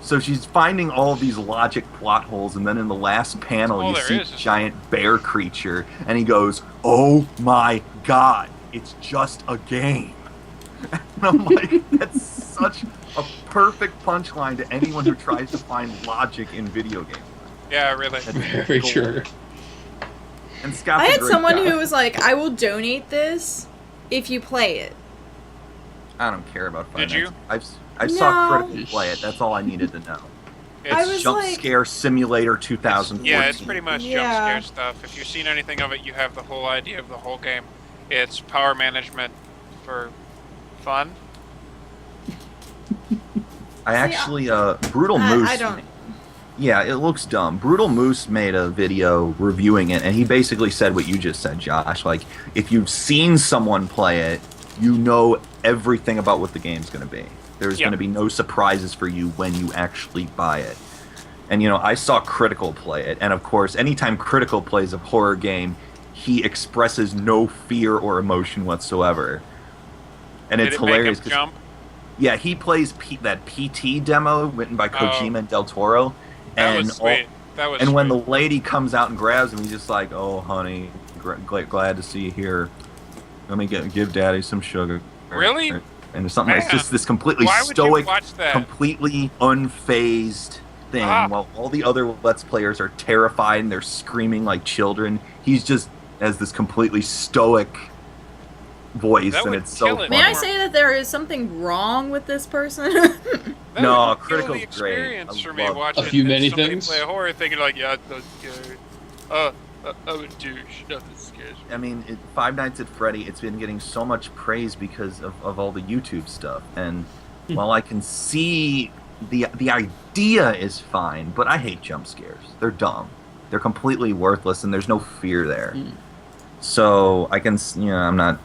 So she's finding all of these logic plot holes, and then in the last panel, all you there see is. a giant bear creature, and he goes, "Oh my god, it's just a game." And I'm like, that's such a perfect punchline to anyone who tries to find logic in video games. Yeah, really. That's Very gold. sure. And Scott's I a had great someone guy. who was like, I will donate this if you play it. I don't care about Five Did you? Nights. I saw No. Critical play it. That's all I needed to know. I It's, was Jump like- Scare Simulator 2014. yeah, it's pretty much Yeah. jump scare stuff. If you've seen anything of it, you have the whole idea of the whole game. It's power management for fun. I actually, Brutal Moose. I don't. Yeah, it looks dumb. Brutal Moose made a video reviewing it, and he basically said what you just said, Josh. Like, if you've seen someone play it, you know everything about what the game's going to be. There's Yeah. going to be no surprises for you when you actually buy it. And, I saw Critical play it, and of course, anytime Critical plays a horror game, he expresses no fear or emotion whatsoever. And Did it's it hilarious. make him 'cause- jump? yeah, he plays that PT demo written by Kojima and Del Toro. That And was sweet. That was and when the sweet. lady comes out and grabs him, he's just like, "Oh, honey, glad to see you here. Let me give Daddy some sugar." Really? And there's something. It's Man, just this completely Why would stoic, you watch that? completely unfazed thing, Ah. while all the other Let's Players are terrified and they're screaming like children. He's just has this completely stoic voice, That and would it's so kill funny. it. May I say that there is something wrong with this person? That No, would kill Critical's the great. experience I for me love- watching A few many somebody things? play a horror thing and like, yeah, that's scary. I'm a douche. Nothing scares me. I mean, Five Nights at Freddy, it's been getting so much praise because of all the YouTube stuff. And while I can see the idea is fine, but I hate jump scares. They're dumb. They're completely worthless, and there's no fear there. Mm. So I can, I'm not.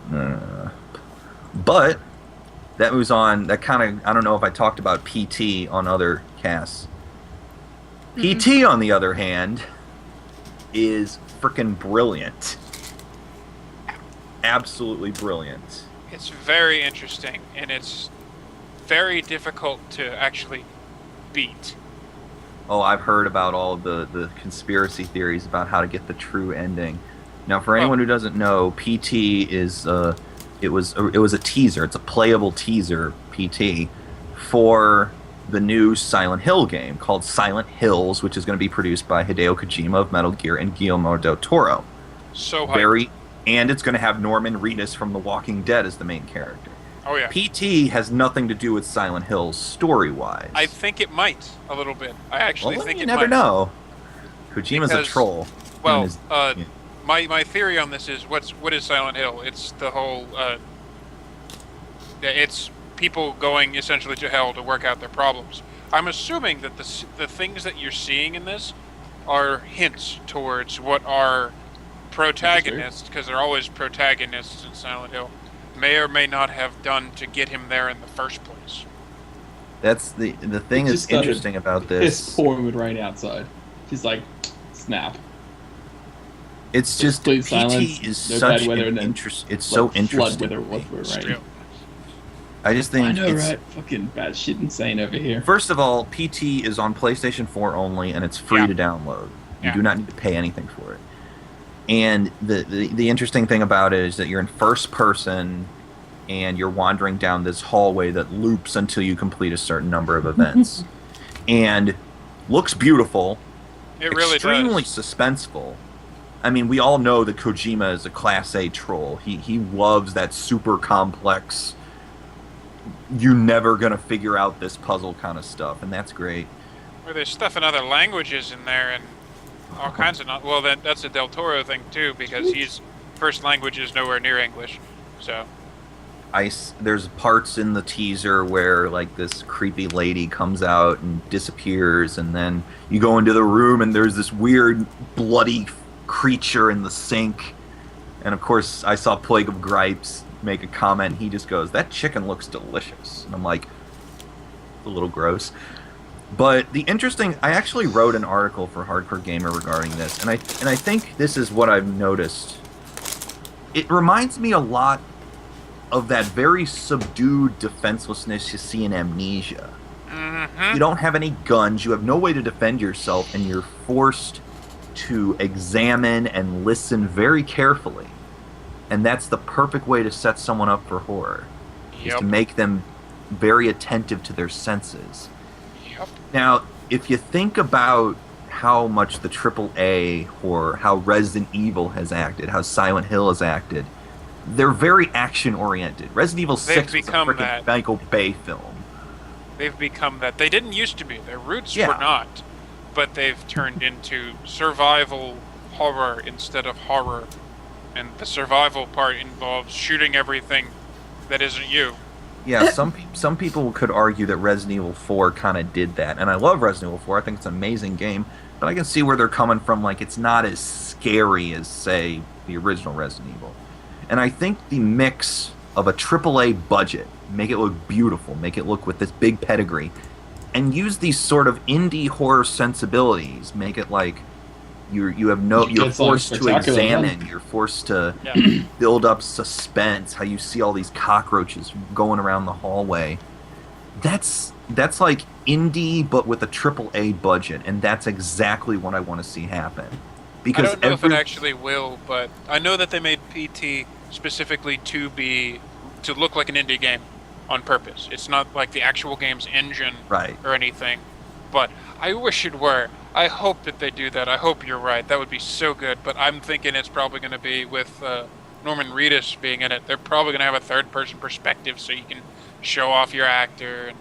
But that moves on. That kind of, I don't know if I talked about PT on other casts. PT, on the other hand, is freaking brilliant. Absolutely brilliant. It's very interesting, and it's very difficult to actually beat. Oh, I've heard about all of the conspiracy theories about how to get the true ending. Now, for anyone who doesn't know, PT is it was a teaser. It's a playable teaser PT for the new Silent Hill game called Silent Hills, which is going to be produced by Hideo Kojima of Metal Gear and Guillermo del Toro. So hyped. And it's going to have Norman Reedus from The Walking Dead as the main character. Oh yeah. PT has nothing to do with Silent Hills story-wise. I think it might a little bit. I actually think you it never might. know. Kojima's a Because- troll. Well, Yeah. my theory on this is what is Silent Hill? It's the whole it's people going essentially to hell to work out their problems. I'm assuming that the things that you're seeing in this are hints towards what our protagonists, because they're always protagonists in Silent Hill, may or may not have done to get him there in the first place. That's the thing It that's just started interesting about It's this. pouring with rain outside. She's like, snap. It's just Complete PT silence, is no such bad weather, an and then, interest. It's so Flood interesting. weather was for rain. Still. I just think I know, it's, right? Fucking bad shit insane over here. First of all, PT is on PlayStation 4 only, and it's free Yeah. to download. You Yeah. do not need to pay anything for it. And the interesting thing about it is that you're in first person, and you're wandering down this hallway that loops until you complete a certain number of events, and looks beautiful. It really Extremely does. suspenseful. I mean, we all know that Kojima is a Class A troll. He loves that super complex, you never gonna figure out this puzzle kind of stuff, and that's great. Or there's stuff in other languages in there and all kinds of well, that's a Del Toro thing too, because his first language is nowhere near English. So There's parts in the teaser where like this creepy lady comes out and disappears, and then you go into the room and there's this weird bloody creature in the sink. And of course, I saw Plague of Gripes make a comment. He just goes, "That chicken looks delicious," and I'm like, a little gross. But the interesting, I actually wrote an article for Hardcore Gamer regarding this, and I think this is what I've noticed. It reminds me a lot of that very subdued defenselessness you see in Amnesia. You don't have any guns, you have no way to defend yourself, and you're forced to examine and listen very carefully. And that's the perfect way to set someone up for horror, is Yep. to make them very attentive to their senses. Yep. Now, if you think about how much the AAA horror, how Resident Evil has acted, how Silent Hill has acted, they're very action-oriented. Resident Evil 6 was a become freaking that. Michael Bay film. They've become that. They didn't used to be. Their roots Yeah. were not. But they've turned into survival horror instead of horror. And the survival part involves shooting everything that isn't you. Yeah, some people could argue that Resident Evil 4 kind of did that, and I love Resident Evil 4. I think it's an amazing game, but I can see where they're coming from. Like, it's not as scary as, say, the original Resident Evil. And I think the mix of a AAA budget, make it look beautiful, make it look with this big pedigree, and use these sort of indie horror sensibilities, make it like you're It's forced to spectacular, examine, you're forced to Yeah. build up suspense, how you see all these cockroaches going around the hallway. That's like indie but with a AAA budget, and that's exactly what I want to see happen. Because I don't know if it actually will, but I know that they made PT specifically to look like an indie game on purpose. It's not like the actual game's engine right. or anything. But I wish it were. I hope that they do that. I hope you're right. That would be so good. But I'm thinking it's probably going to be with Norman Reedus being in it. They're probably going to have a third-person perspective so you can show off your actor and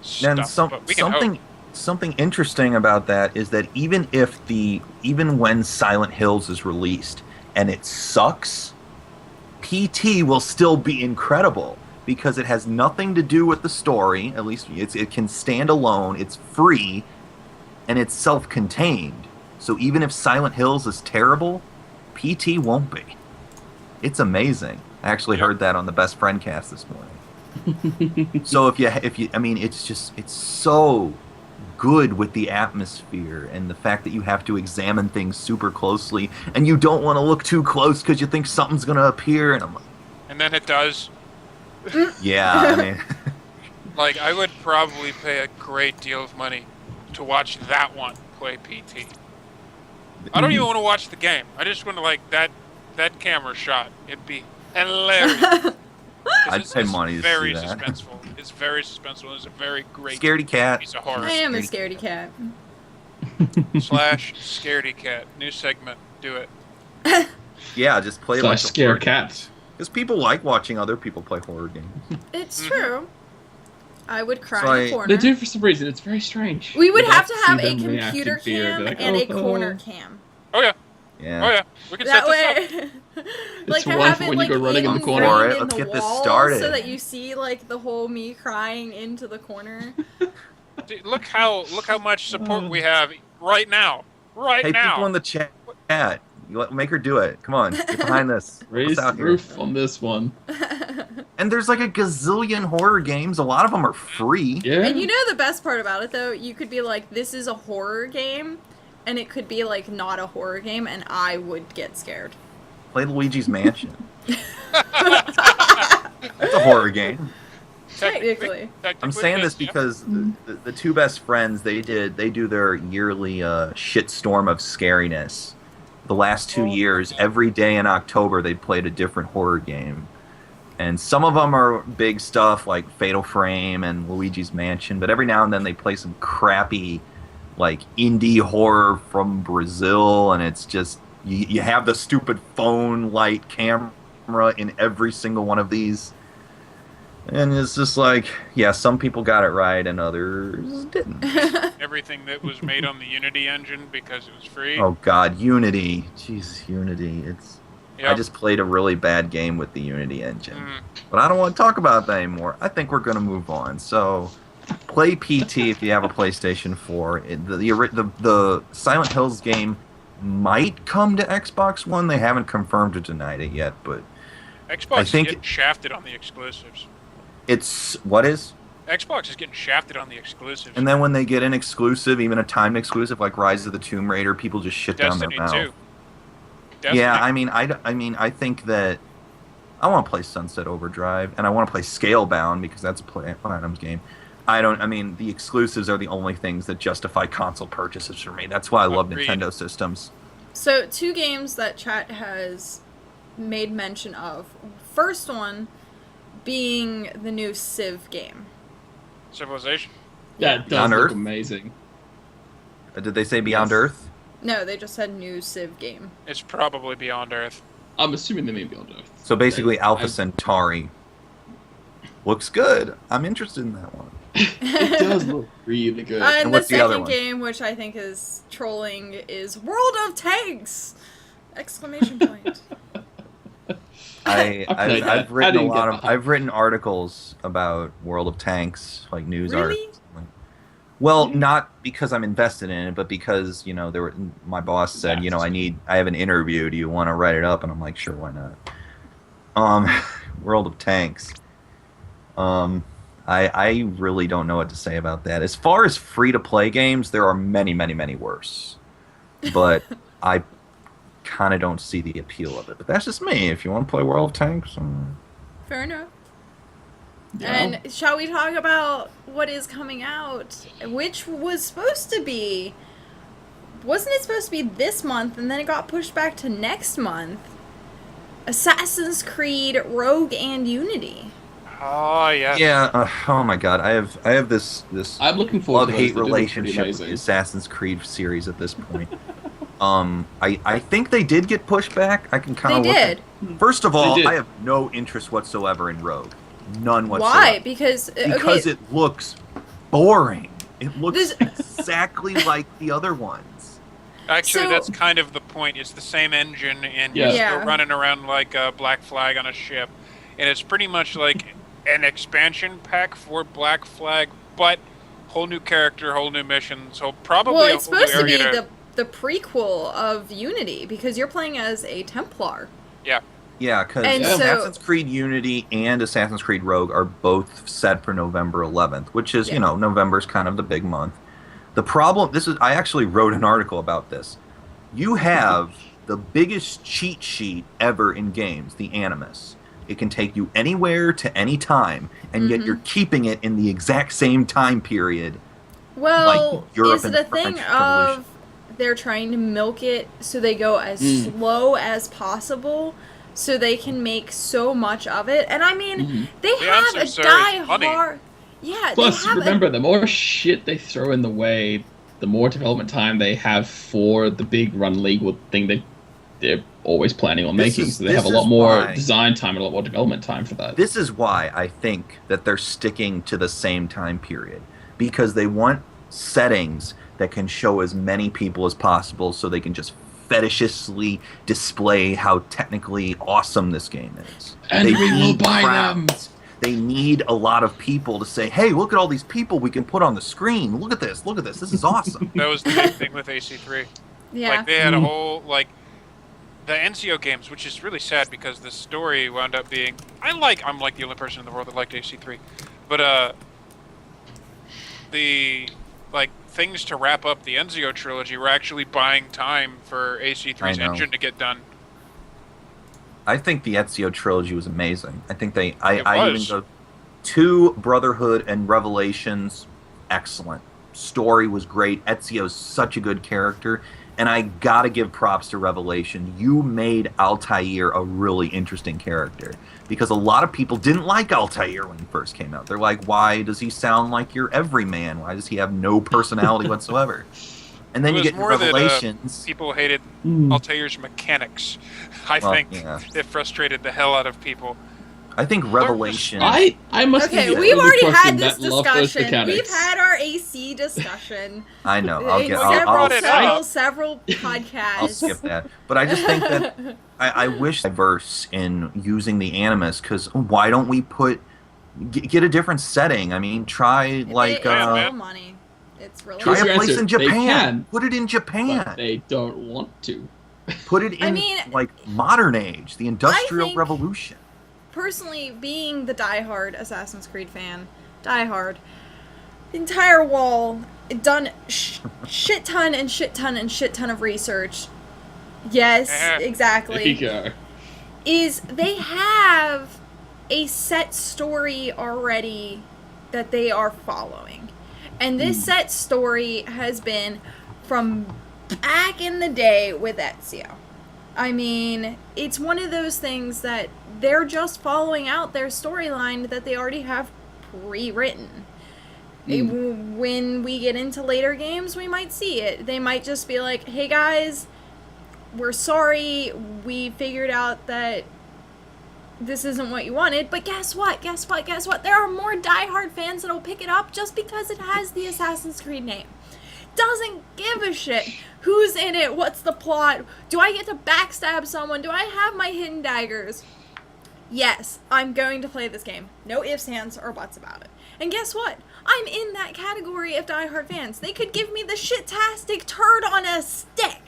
stuff. And But we can hope. something interesting about that is that even when Silent Hills is released and it sucks, PT will still be incredible because it has nothing to do with the story. At least it can stand alone. It's free, and it's self-contained. So even if Silent Hills is terrible, PT won't be. It's amazing. I actually heard that on the Best Friend cast this morning. So if you, I mean, it's so good with the atmosphere and the fact that you have to examine things super closely and you don't want to look too close because you think something's gonna appear, and I'm like, And then it does. yeah, I mean, Like, I would probably pay a great deal of money to watch that one play PT. I don't even want to watch the game. I just want to, like, that camera shot. It'd be hilarious. 'Cause I'd pay money to very see that. suspenseful. It's very suspenseful. It's a very great Scaredy cat. piece of horror. I am a scaredy cat. Slash Scaredy Cat. New segment. Do it. Yeah, just play Slash like scare cat. because people like watching other people play horror games. It's true. I would cry So in a I- corner. They do it for some reason. It's very strange. We would You'd have to see have a them react computer in fear. cam They're like, and a "Oh, corner oh." cam. Oh, yeah. Yeah. Oh, yeah. We can That set this up. way, like It's to one have for it when you like go running in the corner. ingrained Alright, in let's the get this wall started. so that you see like the whole me crying into the corner. Dude, look how much support we have right now. Right Hey, now. people in the chat, make her do it. Come on, get behind this. Raise What's out the here? roof on this one. And there's like a gazillion horror games. A lot of them are free. Yeah. And you know the best part about it though, you could be like, this is a horror game, and it could be like not a horror game, and I would get scared. Play Luigi's Mansion. That's a horror game. Technically. I'm saying this yeah. because the two best friends they do their yearly shitstorm of scariness. The last 2 years, every day in October, they played a different horror game, and some of them are big stuff like Fatal Frame and Luigi's Mansion. But every now and then they play some crappy, like indie horror from Brazil, and it's just you have the stupid phone light camera in every single one of these. And it's just like, yeah, some people got it right and others didn't. Everything that was made on the Unity engine because it was free. Oh God, Unity. Jeez, Unity. I Yep. just played a really bad game with the Unity engine. Mm. But I don't want to talk about that anymore. I think we're going to move on. So, play PT if you have a PlayStation 4. The Silent Hills game might come to Xbox One. They haven't confirmed or denied it yet, but Xbox I think- is getting shafted on the exclusives. what is? Xbox is getting shafted on the exclusives. And then when they get an exclusive, even a timed exclusive like Rise of the Tomb Raider, people just shit Destiny down their mouth. 2. Destiny. Yeah, I mean, I think that I want to play Sunset Overdrive, and I want to play Scalebound because that's a Platinum's game. I mean, the exclusives are the only things that justify console purchases for me. That's why I love Agreed. Nintendo systems. So, two games that chat has made mention of. First one being the new Civ game. Civilization. Yeah, it does Beyond look Earth? amazing. Did they say Beyond Yes. Earth? No, they just said new Civ game. It's probably Beyond Earth. I'm assuming they may be on Earth. So basically, I- Alpha Centauri. Looks good. I'm interested in that one. It does look really good. And the what's the other second one? game, which I think is trolling, is World of Tanks! Exclamation point. I played that. I've written I a didn't lot get of that. I've written articles about World of Tanks, like news Really? articles. Well, not because I'm invested in it, but because my boss said, I have an interview. Do you want to write it up? And I'm like, sure, why not? World of Tanks. I really don't know what to say about that. As far as free to play games, there are many, many, many worse. But I kind of don't see the appeal of it. But that's just me. If you want to play World of Tanks, Fair enough. Yeah. And shall we talk about what is coming out? Which was supposed to be... Wasn't it supposed to be this month, and then it got pushed back to next month? Assassin's Creed Rogue and Unity. Oh, yes. yeah. Oh my God, I have this I'm looking forward to love-hate those. They do look pretty relationship with the amazing. Assassin's Creed series at this point. I think they did get pushed back. I can kind They of did. First of all, did. I have no interest whatsoever in Rogue. None whatsoever. Why? Because Because it looks boring. It looks This- exactly like the other ones. Actually, So- that's kind of the point. It's the same engine, and Yeah. you're Yeah. still running around like a Black Flag on a ship. And it's pretty much like an expansion pack for Black Flag, but whole new character, whole new missions, so probably well, a it's whole new supposed to be area the the prequel of Unity because you're playing as a Templar. Yeah. Yeah, because And so- Assassin's Creed Unity and Assassin's Creed Rogue are both set for November 11th, which is, Yeah. November's kind of the big month. The problem, I actually wrote an article about this. You have the biggest cheat sheet ever in games, the Animus. It can take you anywhere to any time, and yet you're keeping it in the exact same time period. Well, Like Europe is it and a thing French of Revolution. they're trying to milk it so they go as slow as possible so they can make so much of it? And I mean, they The have a answer, sir, is money. die-hard... Yeah, Plus, they have remember, the more shit they throw in the way, the more development time they have for the big run legal thing they're always planning on making. So they have a lot more design time and a lot more development time for that. This is why I think that they're sticking to the same time period, because they want settings that can show as many people as possible so they can just fetishishly display how technically awesome this game is. And They we will need buy crowds. They need a lot of people to say, hey, look at all these people we can put on the screen. Look at this, this is awesome. That was the big thing with AC3. Yeah. Like, they had a whole, like, the NCO games, which is really sad because the story wound up being... I'm like the only person in the world that liked AC3. But, the, like, things to wrap up the Ezio trilogy were actually buying time for AC3's I know. engine to get done. I think the Ezio trilogy was amazing. I think I even was. go 2 Brotherhood and Revelations, excellent. Story was great. Ezio's such a good character. And I gotta give props to Revelation. You made Altair a really interesting character. Because a lot of people didn't like Altair when he first came out. They're like, why does he sound like your everyman? Why does he have no personality whatsoever? And then It you was get into more that, Revelations. People hated Altair's mechanics. I Well, think yeah. it frustrated the hell out of people. I think Revelation... I must Okay, be the we've only already person had this that loved those discussion. mechanics. We've had our AC discussion. I know. I'll in get. several, brought it up. several podcasts. I'll skip that. But I just think that I wish diverse in using the Animus, because why don't we get a different setting? I mean, try like it's man. real money. It's really try Here's a your place answer. in They Japan. can. Put it in Japan. But they don't want to. Put it in I mean, like modern age, the Industrial think- Revolution. personally, being the diehard Assassin's Creed fan, diehard, the entire wall done shit ton and shit ton and shit ton of research. Yes, There you exactly. go. Is they have a set story already that they are following. And this set story has been from back in the day with Ezio. I mean, it's one of those things that they're just following out their storyline that they already have pre-written. When we get into later games, we might see it. They might just be like, hey guys, we're sorry, we figured out that this isn't what you wanted, but guess what? There are more diehard fans that'll pick it up just because it has the Assassin's Creed name. Doesn't give a shit who's in it, what's the plot, do I get to backstab someone, do I have my hidden daggers? Yes, I'm going to play this game. No ifs, ands, or buts about it. And guess what? I'm in that category of diehard fans. They could give me the shit-tastic turd on a stick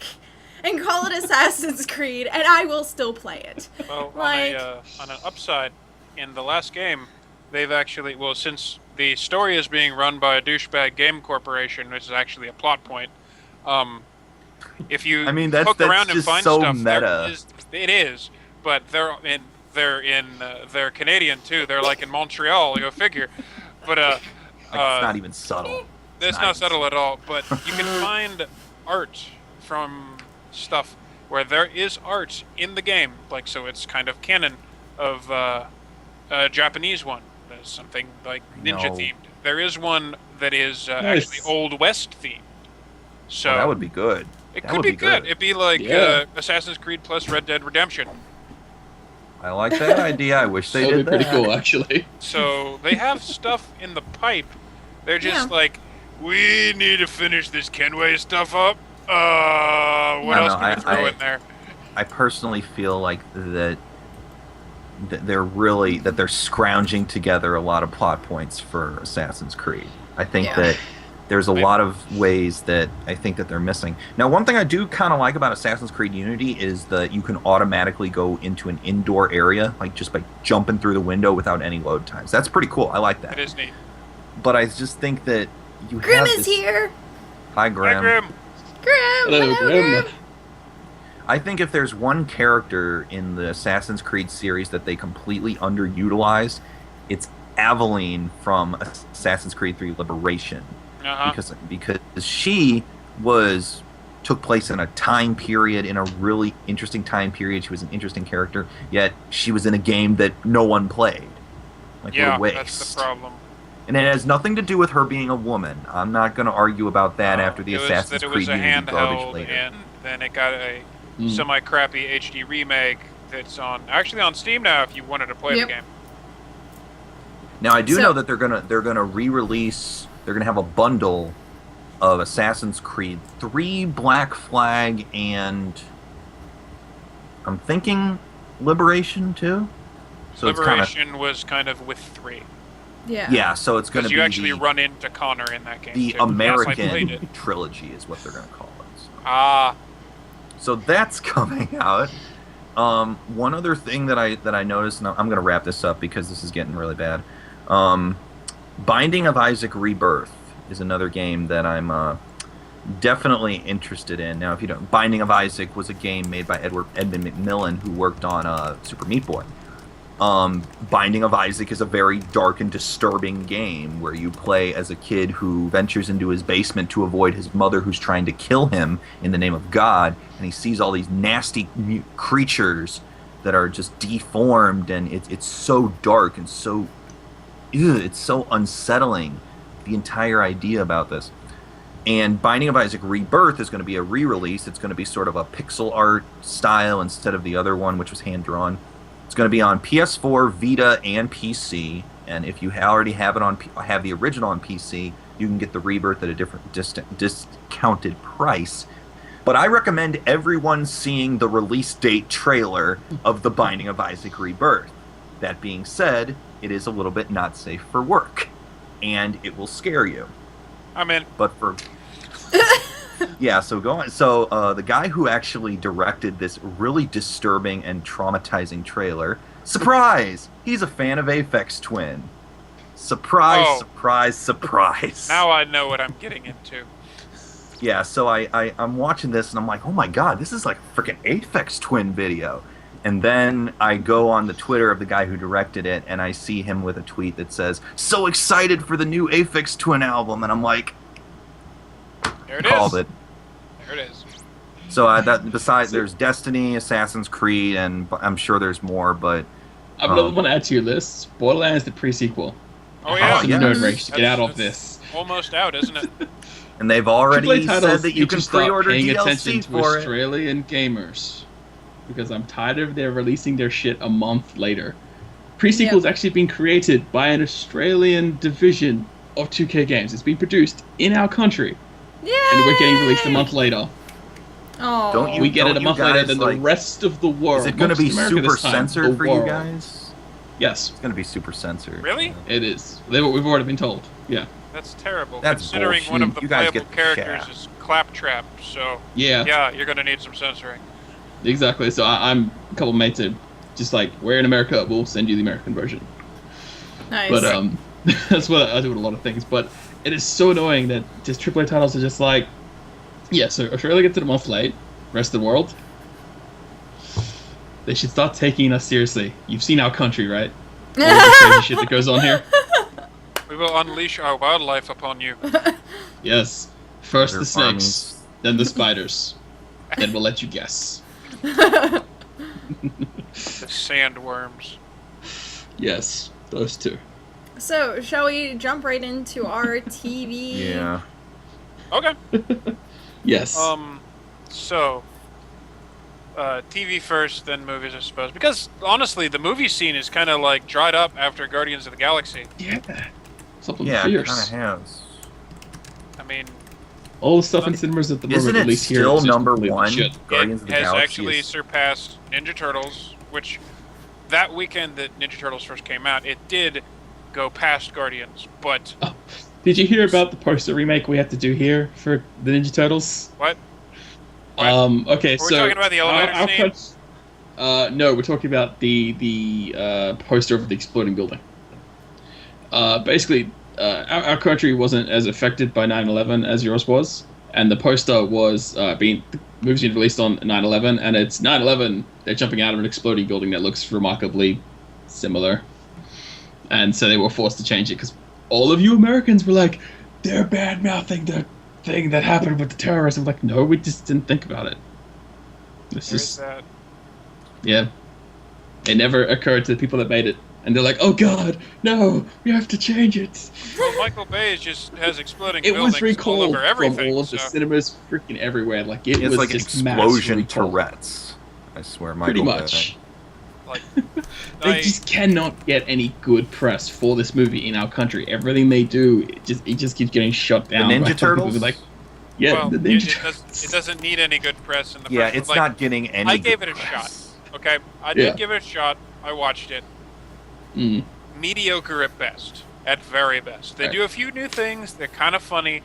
and call it Assassin's Creed, and I will still play it. Well, Like- on an upside, in the last game, they've actually, well, since the story is being run by a douchebag game corporation, which is actually a plot point, if you I mean, that's poke around and just find so stuff, there meta. it is, but they're Canadian too. They're like in Montreal, go figure. But Like, it's not even subtle. it's not subtle at all, but you can find art from stuff where there is art in the game, like, so it's kind of canon of a Japanese one. There's something like ninja No. themed. There is one that is Nice. actually Old West themed. So Oh, that would be good. it that could would be be good. good. It'd be like Yeah. Assassin's Creed plus Red Dead Redemption. I like that idea. I wish they That would did be pretty that. cool, actually. So they have stuff in the pipe. They're just Yeah. like, we need to finish this Kenway stuff up. What I else know, can we throw I- in there? I personally feel like that they're scrounging together a lot of plot points for Assassin's Creed. I think Yeah. that there's a lot of ways that I think that they're missing. Now, one thing I do kind of like about Assassin's Creed Unity is that you can automatically go into an indoor area, like just by jumping through the window without any load times. That's pretty cool. I like that. It is neat. But I just think that you Grim have is this... here. Hi, Grim. Hi, Grim. Grim. Hello, Grim. I think if there's one character in the Assassin's Creed series that they completely underutilized, it's Aveline from Assassin's Creed 3 Liberation. Because she took place in a time period, in a really interesting time period. She was an interesting character, yet she was in a game that no one played. Like, what a waste. That's the problem. And it has nothing to do with her being a woman. I'm not going to argue about that after the Assassin's Creed Unity garbage later. And then it got a semi-crappy HD remake that's actually on Steam now if you wanted to play the game. Now I do know that they're gonna re-release. They're gonna have a bundle of Assassin's Creed 3, Black Flag, and I'm thinking Liberation too. So Liberation was kind of with 3. Yeah. Yeah, so it's going to be you actually run into Connor in that game. The too. American trilogy is what they're going to call it. So that's coming out. One other thing that I noticed, and I'm going to wrap this up because this is getting really bad. Binding of Isaac Rebirth is another game that I'm definitely interested in. Now, if you don't, Binding of Isaac was a game made by Edmund McMillen, who worked on Super Meat Boy. Binding of Isaac is a very dark and disturbing game where you play as a kid who ventures into his basement to avoid his mother who's trying to kill him in the name of God, and he sees all these nasty creatures that are just deformed, and it's so dark and so it's so unsettling, the entire idea about this. And Binding of Isaac Rebirth is going to be a re-release. It's going to be sort of a pixel art style instead of the other one, which was hand-drawn. It's going to be on PS4, Vita, and PC. And if you already have the original on PC, you can get the Rebirth at a different discounted price. But I recommend everyone seeing the release date trailer of The Binding of Isaac Rebirth. That being said, it is a little bit not safe for work, and it will scare you. I'm in. But for yeah, so go on. So the guy who actually directed this really disturbing and traumatizing trailer, surprise! He's a fan of Aphex Twin. Surprise, surprise, surprise. Now I know what I'm getting into. Yeah, so I'm watching this and I'm like, oh my god, this is like a freaking Aphex Twin video. And then I go on the Twitter of the guy who directed it, and I see him with a tweet that says, "So excited for the new Aphex Twin album," and I'm like, there it called is. it. There it is. So besides, there's Destiny, Assassin's Creed, and I'm sure there's more, but I've another one to add to your list. Borderlands, the pre-sequel. Oh yeah, the nerd race to get out of this. Almost out, isn't it? And they've already said that you can pre-order paying DLC attention to for it. Australian gamers, because I'm tired of their releasing their shit a month later. Pre-sequel is actually being created by an Australian division of 2K Games. It's being produced in our country. Yay! And we're getting released a month later. Oh. We get it a month later than the rest of the world. Is it going to be super censored for you world. guys? Yes. It's going to be super censored. Really? It is. We've already been told. Yeah. That's terrible. That's considering bullshit. one of the You guys playable get characters shaft. is Claptrap, so Yeah. you're going to need some censoring. Exactly. So I'm a couple mates are just like, we're in America, we'll send you the American version. Nice. But that's what I do with a lot of things. But it is so annoying that just AAA titles are just like, yeah, so Australia gets it a month late, rest of the world, they should start taking us seriously. You've seen our country, right? All the crazy shit that goes on here. We will unleash our wildlife upon you. Yes. First the Their snakes, armies. then the spiders. Then we'll let you guess. The sandworms. Yes, those two. So, shall we jump right into our TV? Yeah. Okay. Yes. So, TV first, then movies, I suppose. Because, honestly, the movie scene is kind of, like, dried up after Guardians of the Galaxy. Yeah. Something Yeah, it fierce. kind of has. I mean, All the stuff in cinemas at the moment, Isn't at it least here, still is just number completely one? shit. Guardians of the it has Galaxy actually is- surpassed Ninja Turtles, which, that weekend that Ninja Turtles first came out, it did go past Guardians, but Did you hear about the poster remake we have to do here for the Ninja Turtles? What? Okay, Are we so talking about the elevator scene? no, we're talking about the poster of the exploding building. Basically, our country wasn't as affected by 9/11 as yours was, and the poster was the movie's been released on 9/11, and it's 9/11. They're jumping out of an exploding building that looks remarkably similar, and so they were forced to change it because all of you Americans were like, they're bad mouthing the thing that happened with the terrorists. I'm like, no, we just didn't think about it. It's There's just that. yeah, it never occurred to the people that made it. And they're like, oh god, no, we have to change it. Well, Michael Bay just has exploding It buildings was recalled all over everything. from all of the so- cinemas freaking everywhere. Like it It's was like just mass explosion recall. Tourette's. I swear, Pretty Michael much. Bay. Like, They just cannot get any good press for this movie in our country. Everything they do, it just keeps getting shut down. Ninja by some people Turtles? who are like, yeah, well, the it, Ninja it, Turtles. does, it doesn't need any good press in the Yeah, first. it's like, not getting any. I gave good it a press. shot. Okay, I Yeah. did give it a shot. I watched it. Mm. Mediocre at best. At very best. They Right. do a few new things. They're kind of funny,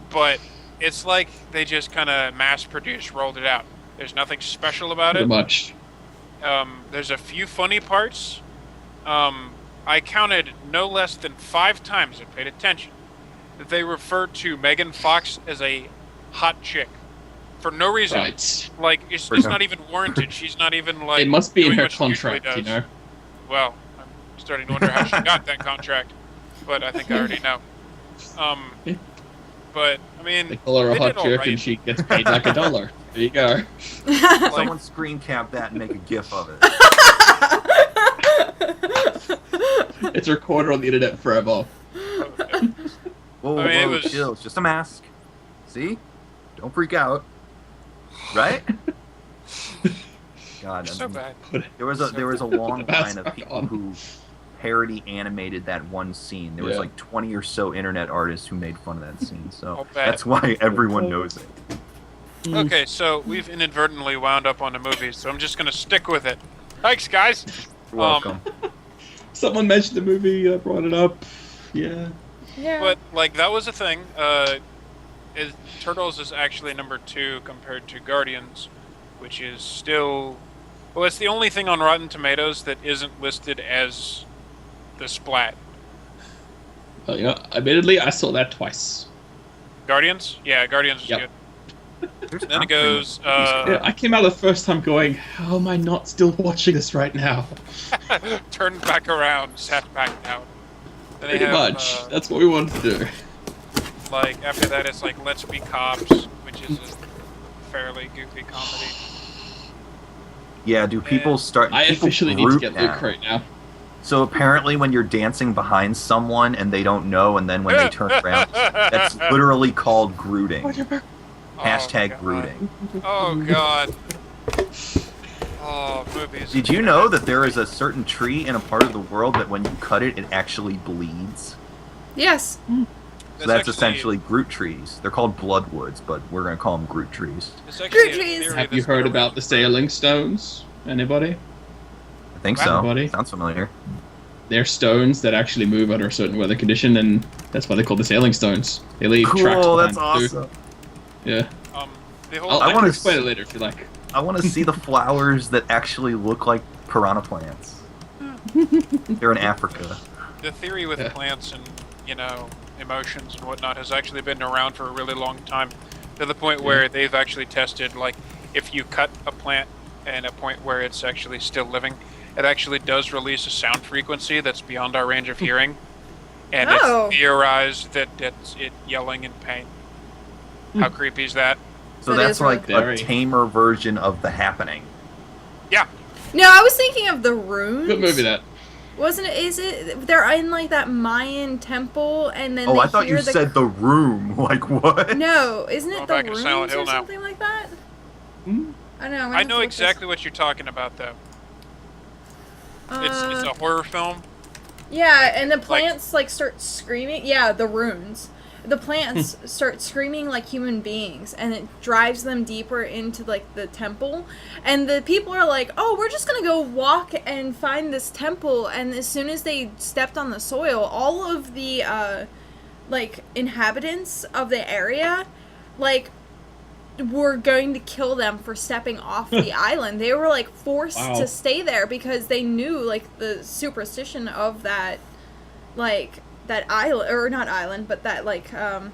but it's like they just kind of mass-produced, rolled it out. There's nothing special about Pretty it. much. There's a few funny parts. I counted no less than 5 times, I paid attention, that they referred to Megan Fox as a hot chick. For no reason. Right. Like, it's For just no- not even warranted. She's not even, like... It must be in doing her what she usually contract, you does. know. Well, I'm starting to wonder how she got that contract. But I think I already know. But, I mean... They call her a they hot did all chick right. and she gets paid like $1. There you go. Like, Someone screen cap that and make a GIF of it. It's recorded on the internet forever. Whoa, I mean, it whoa, was- chill. It's just a mask. See? Don't freak out. Right? God, so bad. there was a long the mask line of back people on. who parody animated that one scene. There was Yeah. like 20 or so internet artists who made fun of that scene. So I'll bet. that's why everyone knows it. Okay, so we've inadvertently wound up on the movies, so I'm just gonna stick with it. Thanks, guys. You're welcome. Someone mentioned the movie, brought it up. Yeah. Yeah. But like that was a thing. Turtles is actually number 2 compared to Guardians, which is still, well, it's the only thing on Rotten Tomatoes that isn't listed as the Splat. Well, you know, admittedly, I saw that twice. Guardians, yeah, Guardians is Yep. good. There's Then not it goes. Yeah, I came out the first time going, how am I not still watching this right now? Turned back around, sat back down. Then they Pretty have, much. That's what we wanted to do. like after that, it's like Let's Be Cops, which is a fairly goofy comedy. Yeah, do people start? I people officially need to group get now. Luke right now. So apparently, when you're dancing behind someone and they don't know, and then when they turn around, that's literally called grooting. Hashtag God. grooting. Oh god. Oh, movies. Did you know that there is a certain tree in a part of the world that when you cut it, it actually bleeds? Yes. So that's essentially Groot trees. They're called bloodwoods, but we're gonna call them Groot trees. it's actually a Trees. theory Have you that's been heard around about the for- sailing stones? Anybody? I think so. Buddy. Sounds familiar. They're stones that actually move under a certain weather condition, and that's why they're called the sailing stones. They leave tracks Cool. behind That's too. awesome. Yeah. The whole I wanna want to s- explain it later if you like. I want to see the flowers that actually look like piranha plants. They're in Africa. the theory with Yeah. plants and emotions and whatnot has actually been around for a really long time, to the point where they've actually tested, like, if you cut a plant and a point where it's actually still living, it actually does release a sound frequency that's beyond our range of hearing, and Oh. it's theorized that it's it yelling in pain. How creepy is that? So That that's is really like very- a tamer version of The Happening. No, I was thinking of the runes. Good movie that. Wasn't it? Is it? They're in like that Mayan temple, and then Oh, they I thought hear you said The Room. Like what? No, isn't it Going the back to runes Silent Hill or now. something like that? Hmm? I don't know. I'm gonna I have know to look this- exactly what you're talking about, though. It's Uh, a horror film. Yeah, and the plants like start screaming. Yeah, the runes. The plants start screaming like human beings, and it drives them deeper into like the temple. And the people are like, "Oh, we're just gonna go walk and find this temple." And as soon as they stepped on the soil, all of the like inhabitants of the area, like were going to kill them for stepping off the island. They were like forced to stay there because they knew like the superstition of that, like that island, or not island, but that like I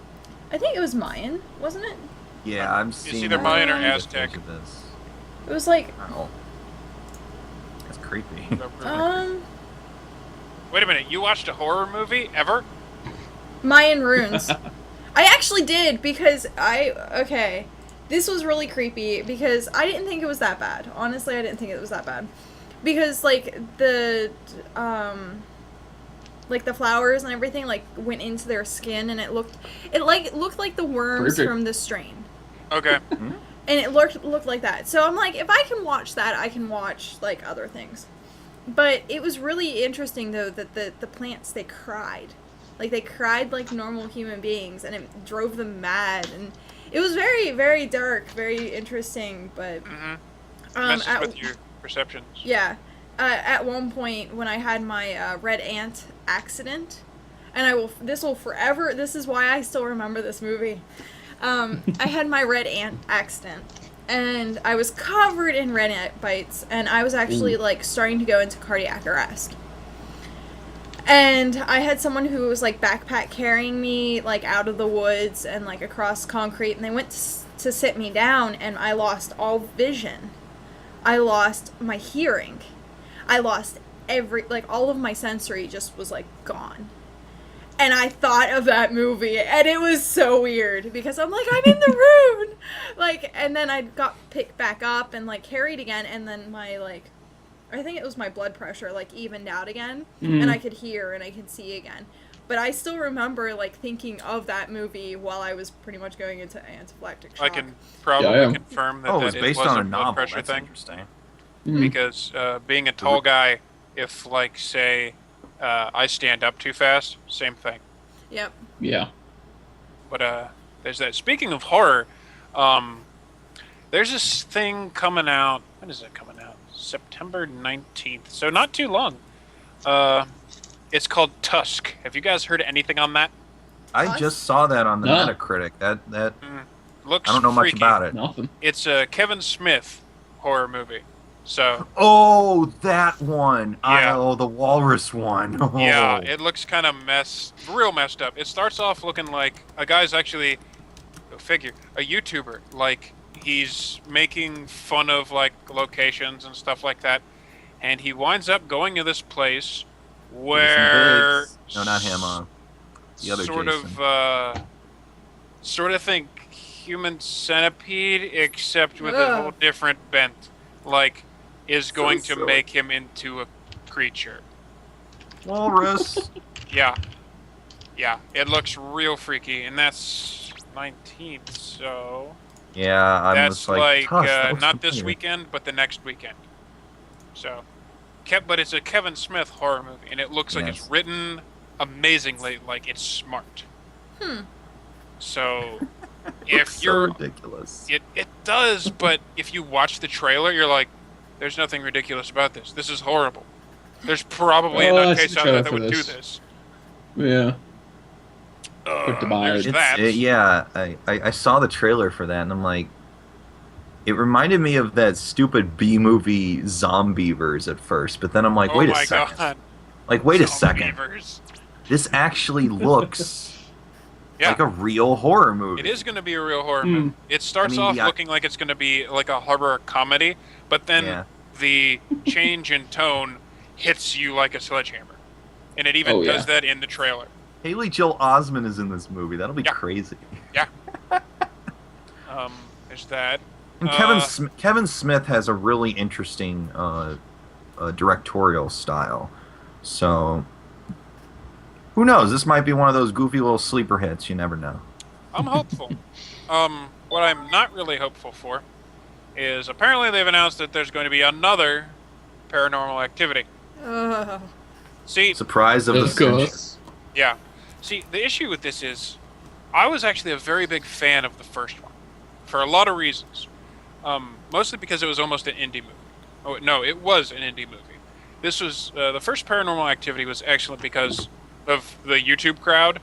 think it was Mayan, wasn't it? Yeah, I'm seeing. It's either Mayan or Aztec. It was like Oh, that's creepy. Wait a minute, you watched a horror movie ever? Mayan runes. I actually did because this was really creepy because I didn't think it was that bad. Honestly, I didn't think it was that bad. Because like the flowers and everything like went into their skin and it looked like the worms from the strain. Okay. And it looked like that. So I'm like, if I can watch that, I can watch like other things. But it was really interesting though that the plants, they cried. Like they cried like normal human beings and it drove them mad, and it was very, very dark, very interesting, but messes with your perceptions. Yeah. At one point when I had my red ant accident, and this is why I still remember this movie. I had my red ant accident, and I was covered in red ant bites, and I was actually like starting to go into cardiac arrest. And I had someone who was like backpack carrying me like out of the woods and like across concrete, and they went to sit me down, and I lost all vision. I lost my hearing. I lost all of my sensory just was like gone. And I thought of that movie, and it was so weird because I'm like, I'm in the rune, like, and then I got picked back up and like carried again, and then my I think it was my blood pressure like evened out again, and I could hear and I could see again. But I still remember like thinking of that movie while I was pretty much going into anaphylactic shock. I can probably confirm that it's based was on a a blood novel. pressure That's thing. interesting. Because being a tall guy, if like say I stand up too fast, same thing. Yep. Yeah. But there's that. Speaking of horror, there's this thing coming out. When is it coming out? September 19th. So not too long. It's called Tusk. Have you guys heard anything on that? I just saw that on the Metacritic. That looks I don't know freaky. much about it. Nothing. It's a Kevin Smith horror movie. So Oh, that one. Yeah. The walrus one. Oh. yeah, it looks kind of real messed up. It starts off looking like a guy's actually a YouTuber. Like he's making fun of like locations and stuff like that, and he winds up going to this place where No, not him. The other Jason. Sort of think Human Centipede, except with a whole different bent. Like, is going to make him into a creature. Walrus. Yeah. Yeah, it looks real freaky, and that's 19th, so... Yeah, I'm that's just like, not this weekend, but the next weekend. So, but it's a Kevin Smith horror movie, and it looks like it's written amazingly, like it's smart. So, if you're ridiculous, it does. But if you watch the trailer, you're like, "There's nothing ridiculous about this. This is horrible." There's probably a nutcase out there that would do this. Yeah. There's that. I saw the trailer for that, and I'm like, it reminded me of that stupid B movie Zombievers at first, but then I'm like, wait a second. God. Like, wait a second. This actually looks like a real horror movie. It is going to be a real horror movie. It starts off looking like it's going to be like a horror comedy, but then the change in tone hits you like a sledgehammer. And it even does that in the trailer. Haley Joel Osment is in this movie. That'll be crazy. Yeah. There's that. And Kevin Smith has a really interesting directorial style. So, who knows? This might be one of those goofy little sleeper hits. You never know. I'm hopeful. What I'm not really hopeful for is apparently they've announced that there's going to be another Paranormal Activity. See, surprise of the century. Yeah. See, the issue with this is, I was actually a very big fan of the first one, for a lot of reasons. Mostly because it was almost an indie movie. Oh no, it was an indie movie. This was the first Paranormal Activity was excellent because of the YouTube crowd.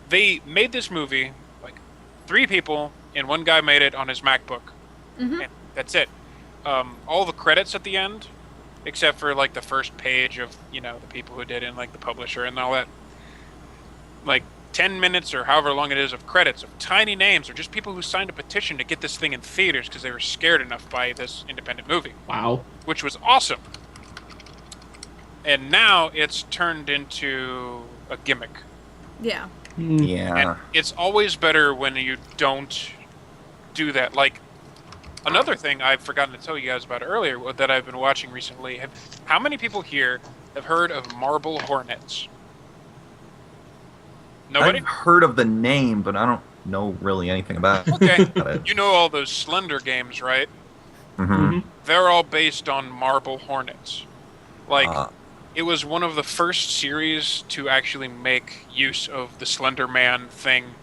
they made this movie, like 3 people, and one guy made it on his MacBook. Mhm. And that's it. All the credits at the end, except for like the first page of, you know, the people who did it, and like the publisher and all that. Like 10 minutes or however long it is of credits of tiny names, or just people who signed a petition to get this thing in theaters because they were scared enough by this independent movie, Wow. which was awesome. And now it's turned into a gimmick. Yeah. Yeah. And it's always better when you don't do that. Like, another thing I've forgotten to tell you guys about earlier that I've been watching recently. How many people here have heard of Marble Hornets? Nobody? I've heard of the name, but I don't know really anything about Okay. it. You know all those Slender games, right? Mm-hmm. They're all based on Marble Hornets. Like, Uh, it was one of the first series to actually make use of the Slender Man thing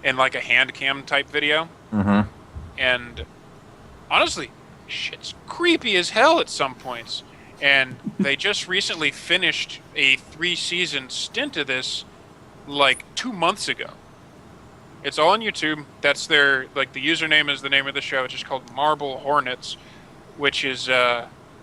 in like a hand cam type video. mm-hmm. And honestly, shit's creepy as hell at some points. And they just recently finished a 3-season stint of this like 2 months ago. It's all on YouTube. That's their, like, the username is the name of the show. It's just called Marble Hornets, which is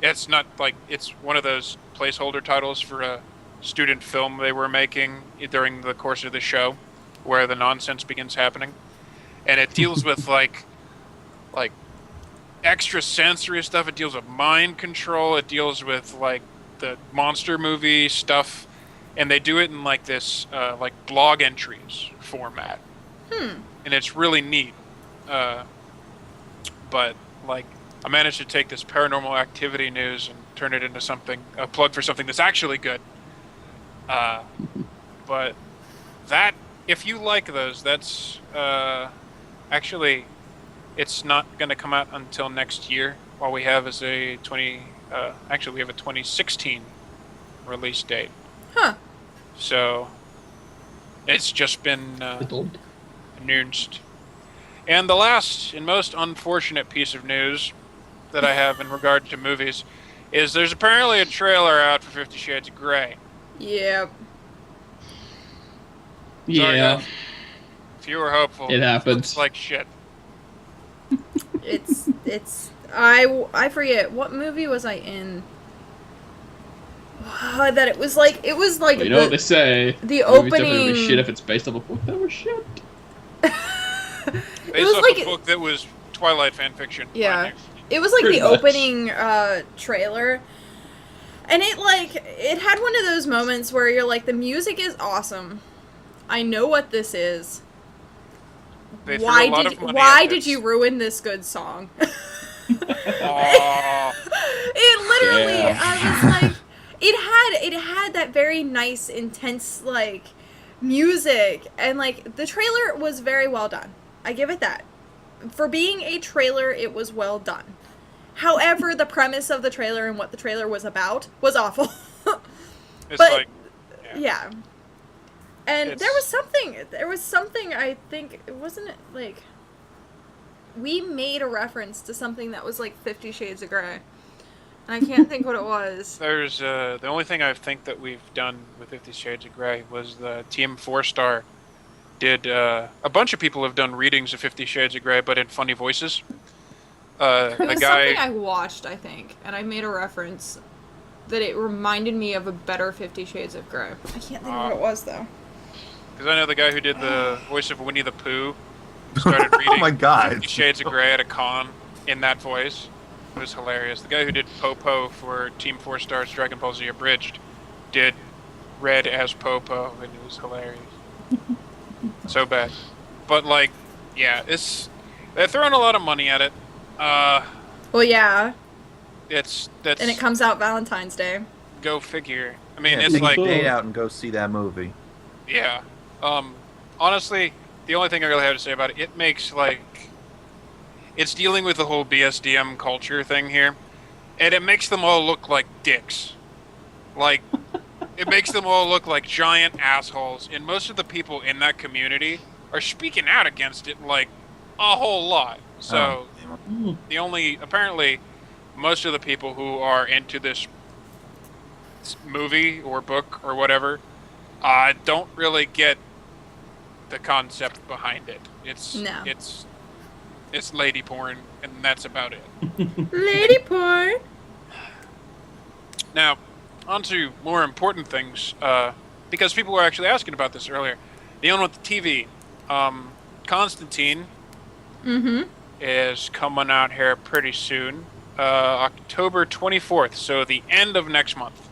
it's not like, it's one of those placeholder titles for a student film they were making during the course of the show, where the nonsense begins happening. And it deals with like extra sensory stuff. It deals with mind control. It deals with like the monster movie stuff, and they do it in like this like blog entries format. And it's really neat. But like, I managed to take this paranormal activity news and turn it into something, a plug for something that's actually good. But that, if you like those, that's actually, it's not going to come out until next year. All we have is a actually we have a 2016 release date. Huh. So it's just been Adult. announced. And the last and most unfortunate piece of news that I have in regard to movies is there's apparently a trailer out for 50 Shades of Grey. Yep. Sorry, Yeah, guys. If you were hopeful, it happens. looks like shit. It's I forget what movie was I in. That it was like Well, you know what they say. the Movies definitely gonna opening. be shit if it's based off a book that was shit. Based was off like- a book that was Twilight fan fiction. Yeah. mind you. It was like Pretty the much. opening trailer. And it had one of those moments where you're like, the music is awesome. I know what this is. They threw a lot of money at did this. you ruin this good song? Aw. It literally, Yeah. I was like, it had that very nice, intense, like, music, and, like, the trailer was very well done. I give it that. For being a trailer, it was well done. However, the premise of the trailer and what the trailer was about was awful. It's But- like, Yeah. And It's- there was something, I think, wasn't it, like, we made a reference to something that was like 50 Shades of Grey. And I can't think what it was. there's the only thing I think that we've done with 50 Shades of Grey was the Team 4-Star did, a bunch of people have done readings of 50 Shades of Grey, but in funny voices. It The was guy, something I watched, I think, and I made a reference that it reminded me of a better 50 Shades of Grey. I can't think of what it was, though. because I know the guy who did the voice of Winnie the Pooh started reading Oh my God. 50 Shades of Grey at a con in that voice. It was hilarious. The guy who did Popo for Team 4-Star's Dragon Ball Z Abridged read as Popo, and it was hilarious. So bad. But, like, yeah, they're throwing a lot of money at it. Well, yeah, That's and it comes out Valentine's Day. go figure. I mean, Yeah, it's take like, a date out and go see that movie. yeah. Honestly, the only thing I really have to say about it, it makes, like, it's dealing with the whole BSDM culture thing here, and it makes them all look like dicks. Like, it makes them all look like giant assholes, and most of the people in that community are speaking out against it, like, a whole lot. So, apparently, most of the people who are into this movie or book or whatever, don't really get the concept behind it. It's lady porn, and that's about it. Lady porn. Now, on to more important things, because people were actually asking about this earlier. The one with the TV, Constantine, is coming out here pretty soon, October 24th, so the end of next month.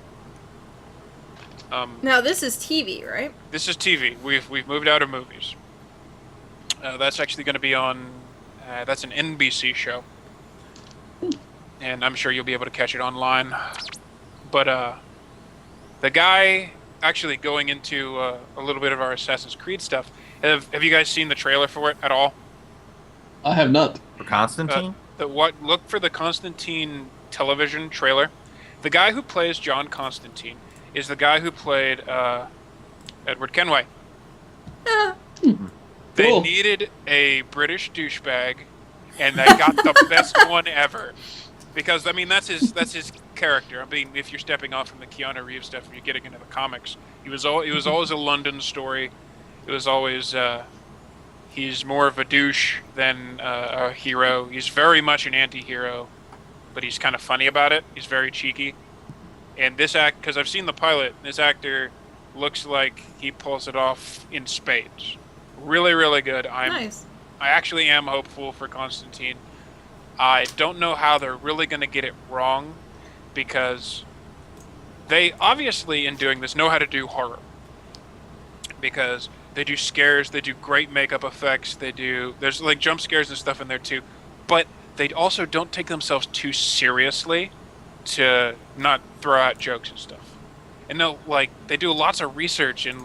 Now this is TV, right? This is TV. We've moved out of movies. That's actually going to be on. That's an NBC show, and I'm sure you'll be able to catch it online. But the guy actually going into a little bit of our Assassin's Creed stuff. Have you guys seen the trailer for it at all? I have not. For Constantine? Look for the Constantine television trailer. The guy who plays John Constantine is the guy who played Edward Kenway. They Cool. needed a British douchebag, and they got the best one ever. Because I mean, that's his character. I mean, if you're stepping off from the Keanu Reeves stuff, and you're getting into the comics, it was always a London story. It was always he's more of a douche than a hero. He's very much an anti-hero, but he's kind of funny about it. He's very cheeky. And this because I've seen the pilot, this actor looks like he pulls it off in spades. Really, really good. Nice. I actually am hopeful for Constantine. I don't know how they're really going to get it wrong, because they obviously, in doing this, know how to do horror. Because they do scares, they do great makeup effects, there's like jump scares and stuff in there too, but they also don't take themselves too seriously to not throw out jokes and stuff. And they do lots of research, and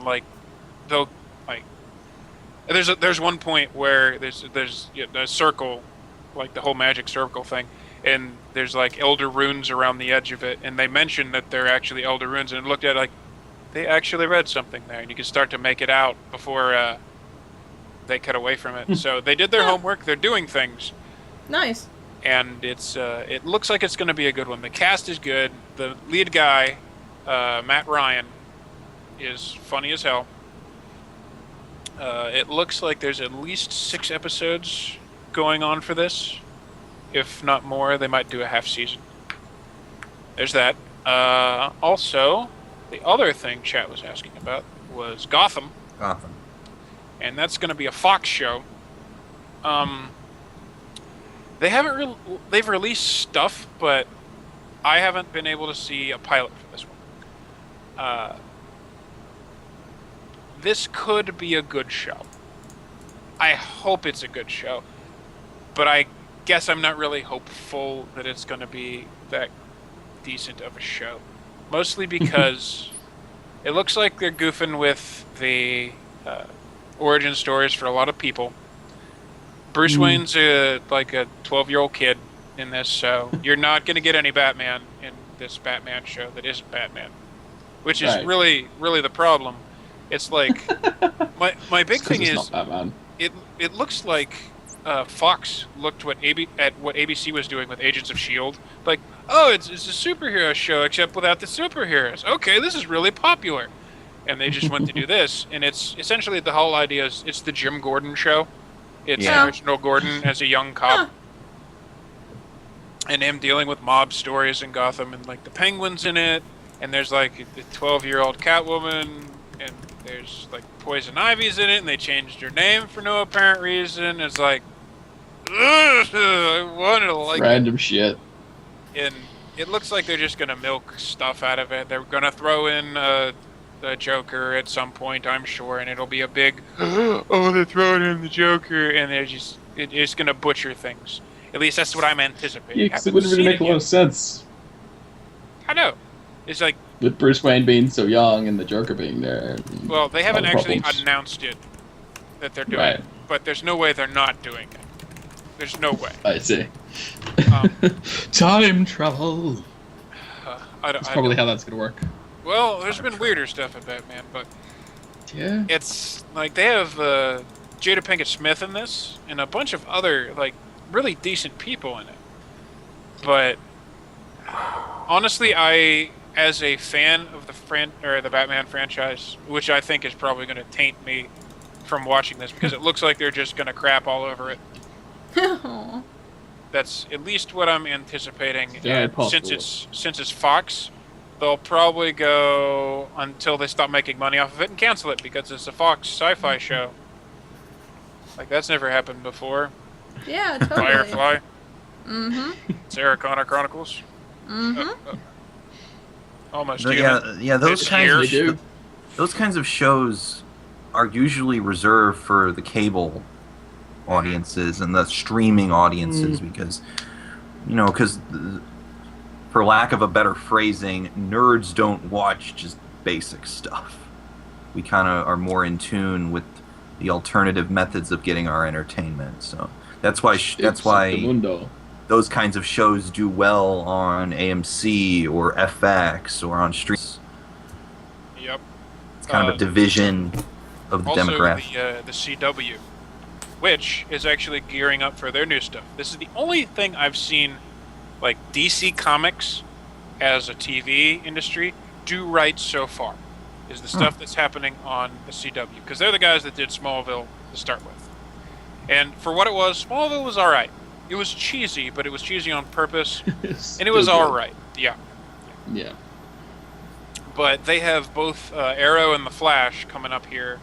there's one point where there's a circle, like the whole magic circle thing, and there's like elder runes around the edge of it, and they mention that they're actually elder runes, and looked at it like they actually read something there, and you can start to make it out before they cut away from it. So they did their homework. They're doing things. Nice. And it looks like it's going to be a good one. The cast is good. The lead guy, Matt Ryan, is funny as hell. It looks like there's at least 6 episodes going on for this. If not more, they might do a half season. There's that. Also, the other thing chat was asking about was Gotham. Gotham. And that's going to be a Fox show. They've released stuff, but I haven't been able to see a pilot for this one. This could be a good show. I hope it's a good show, but I guess I'm not really hopeful that it's going to be that decent of a show. Mostly because it looks like they're goofing with the origin stories for a lot of people. Bruce Wayne's like a 12-year-old kid in this, so you're not going to get any Batman in this Batman show that isn't Batman, which is really, really the problem. It's like my big thing is not Batman. It looks like Fox looked at what ABC was doing with Agents of S.H.I.E.L.D. Like, oh, it's a superhero show except without the superheroes. Okay, this is really popular. And they just went to do this. And it's essentially the whole idea is it's the Jim Gordon show. It's the original Gordon as a young cop. And him dealing with mob stories in Gotham, and like the Penguin's in it. And there's like the 12-year-old Catwoman, and there's like Poison Ivy's in it, and they changed her name for no apparent reason. It's like, I wanted to like random shit. And it looks like they're just gonna milk stuff out of it. They're gonna throw in the Joker at some point, I'm sure, and it'll be a big, oh, they're throwing in the Joker, and it's gonna butcher things. At least that's what I'm anticipating. Yeah, because it wouldn't really make a lot of sense. I know. It's like, with Bruce Wayne being so young and the Joker being there. Well, they haven't actually announced it that they're doing it, but there's no way they're not doing it. There's no way. I see. Time travel. That's probably how that's gonna work. Well, there's been weirder stuff in Batman, but yeah, it's like they have Jada Pinkett Smith in this, and a bunch of other like really decent people in it. But honestly, as a fan of the Batman franchise, which I think is probably going to taint me from watching this because it looks like they're just going to crap all over it. Aw. That's at least what I'm anticipating. Very And possible. since it's Fox, they'll probably go until they stop making money off of it and cancel it because it's a Fox sci-fi show. Like that's never happened before. Yeah, totally. Firefly, Mm-hmm. Sarah Connor Chronicles, Mm-hmm. Almost No, Human. yeah. Those It's kinds here. They do. those kinds of shows are usually reserved for the cable audiences and the streaming audiences because, for lack of a better phrasing, nerds don't watch just basic stuff. We kind of are more in tune with the alternative methods of getting our entertainment. So that's why Mundo. those kinds of shows do well on AMC or FX or on streams. Yep. It's kind of a division of the Also, demographic. the CW, which is actually gearing up for their new stuff. This is the only thing I've seen, like DC Comics, as a TV industry, do right so far, is the stuff that's happening on the CW, because they're the guys that did Smallville to start with. And for what it was, Smallville was all right. It was cheesy, but it was cheesy on purpose, and it was all right. Yeah. Yeah. But they have both Arrow and The Flash coming up here.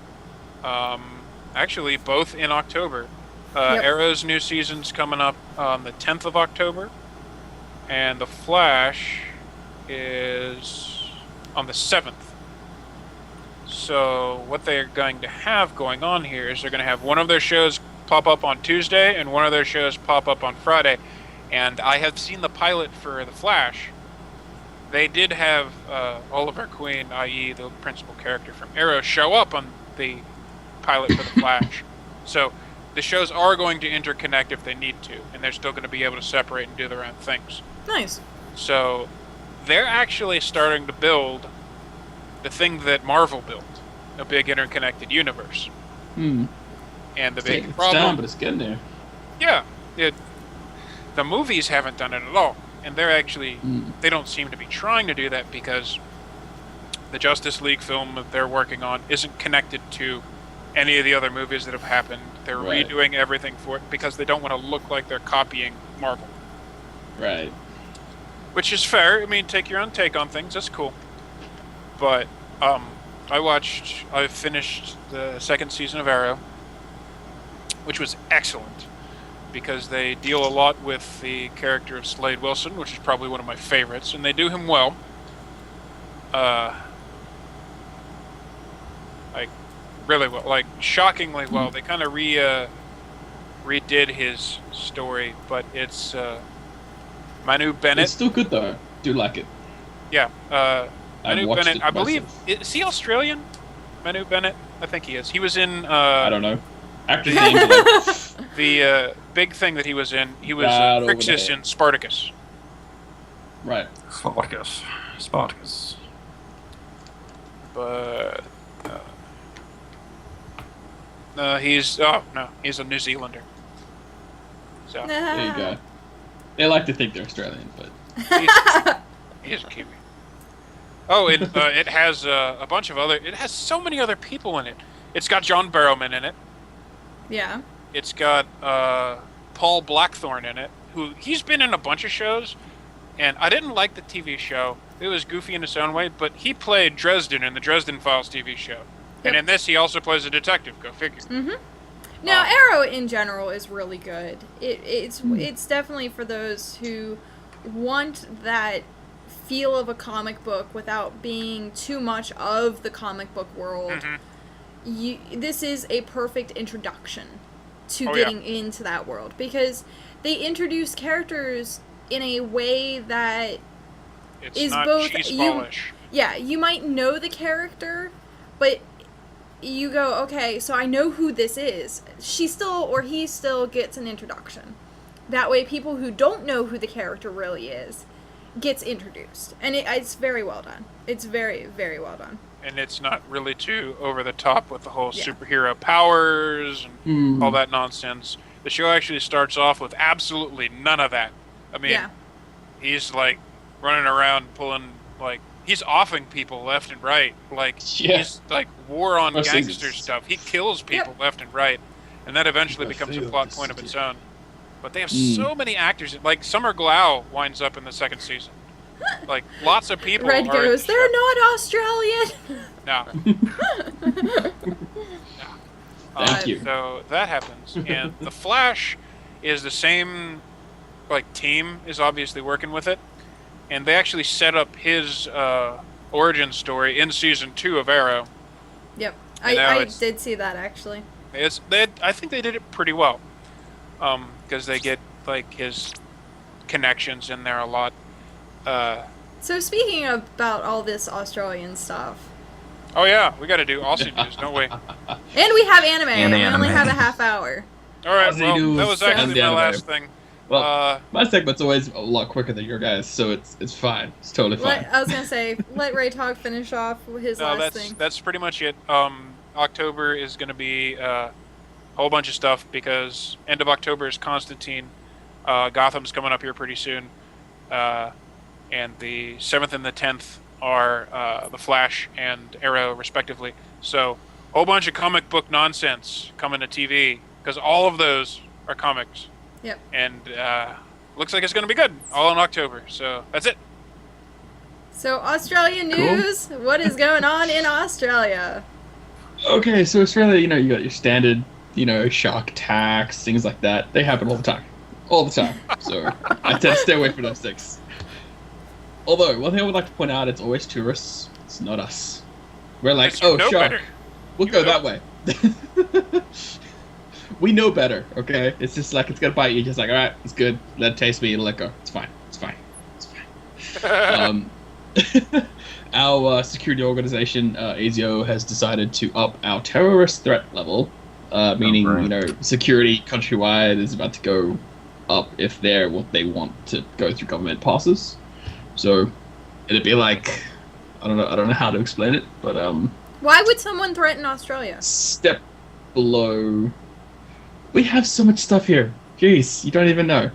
Actually, both in October. Yep. Arrow's new season's coming up on the 10th of October. And The Flash is on the 7th. So what they're going to have going on here is they're going to have one of their shows pop up on Tuesday and one of their shows pop up on Friday. And I have seen the pilot for The Flash. They did have Oliver Queen, i.e. the principal character from Arrow, show up on the pilot for The Flash. So the shows are going to interconnect if they need to, and they're still going to be able to separate and do their own things. Nice. So they're actually starting to build the thing that Marvel built, a big interconnected universe. Hmm. And the It's big taking its problem... time, but it's getting there. Yeah, the movies haven't done it at all, and they don't seem to be trying to do that because the Justice League film that they're working on isn't connected to any of the other movies that have happened. They're Right. redoing everything for it because they don't want to look like they're copying Marvel, Right. which is fair. I mean, take your own take on things. That's cool. But I finished the second season of Arrow, which was excellent because they deal a lot with the character of Slade Wilson, which is probably one of my favorites, and they do him well. Like really well, like shockingly well. They kind of redid his story, but it's Manu Bennett. It's still good though. Do like it. Yeah, Manu watched Bennett. it I believe myself. is he Australian? Manu Bennett. I think he is. He was in. I don't know. Actors names are like, The big thing that he was in. He was Right over Crixus there. in Spartacus. right. Spartacus. But he's a New Zealander. So There you go. They like to think they're Australian, but he's a Kiwi. Oh, it has a bunch of other. It has so many other people in it. It's got John Barrowman in it. Yeah. It's got Paul Blackthorne in it, who he's been in a bunch of shows, and I didn't like the TV show. It was goofy in its own way, but he played Dresden in the Dresden Files TV show. And Yep. in this, he also plays a detective. Go figure. Now, Arrow in general is really good. It's definitely for those who want that feel of a comic book without being too much of the comic book world. Mm-hmm. This is a perfect introduction to Oh, yeah. getting into that world because they introduce characters in a way that It's is not both cheeseballish. you might know the character, but you go, okay, so I know who this is. She still or he still gets an introduction. That way people who don't know who the character really is gets introduced. And it's very well done. It's very, very well done. And it's not really too over the top with the whole Yeah. superhero powers and Hmm. all that nonsense. The show actually starts off with absolutely none of that. I mean, Yeah. he's like running around pulling like he's offing people left and right. Like Yeah. he's like war on Most gangster seasons. stuff. He kills people left and right, and that eventually becomes a plot point of its own. But they have so many actors. Like Summer Glau winds up in the second season. Like lots of people. Red are goes, in the they're show. not Australian. No. Thank you. So that happens, and the Flash is the same. Like team is obviously working with it, and they actually set up his origin story in season 2 of Arrow. Yep. And now I it's- did see that, actually. I think they did it pretty well, because they get like his connections in there a lot. So speaking about all this Australian stuff, Oh yeah, we got to do Aussie news, don't we? and we have anime, And we only anime. have a half hour. All right, Aussie well, news that was and actually the my anime. last thing. Well, my segment's always a lot quicker than your guys, so it's fine. It's totally fine. I was gonna say, let Ray Talk finish off his No, last thing. that's pretty much it. October is going to be a whole bunch of stuff because end of October is Constantine. Gotham's coming up here pretty soon, and the 7th and the 10th are the Flash and Arrow, respectively. So, whole bunch of comic book nonsense coming to TV because all of those are comics. Yep. And looks like it's going to be good all in October. So that's it. So Australian Cool. news. What is going on in Australia? Okay, so Australia, you got your standard, shark attacks, things like that. They happen all the time. All the time. So I tend to stay away from those things. Although, one thing I would like to point out, it's always tourists. It's not us. We're like, Yes, you oh, know shark. better. We'll You go know. that way. We know better, okay? It's just like, it's gonna bite you, just like, alright, it's good. Let it taste me, it'll let go. It's fine. It's fine. It's fine. Our security organization, ASIO, has decided to up our terrorist threat level, meaning, great. security countrywide is about to go up if they're what they want to go through government passes. So, it'd be like, I don't know how to explain it, but, Why would someone threaten Australia? step below. We have so much stuff here. Jeez, you don't even know.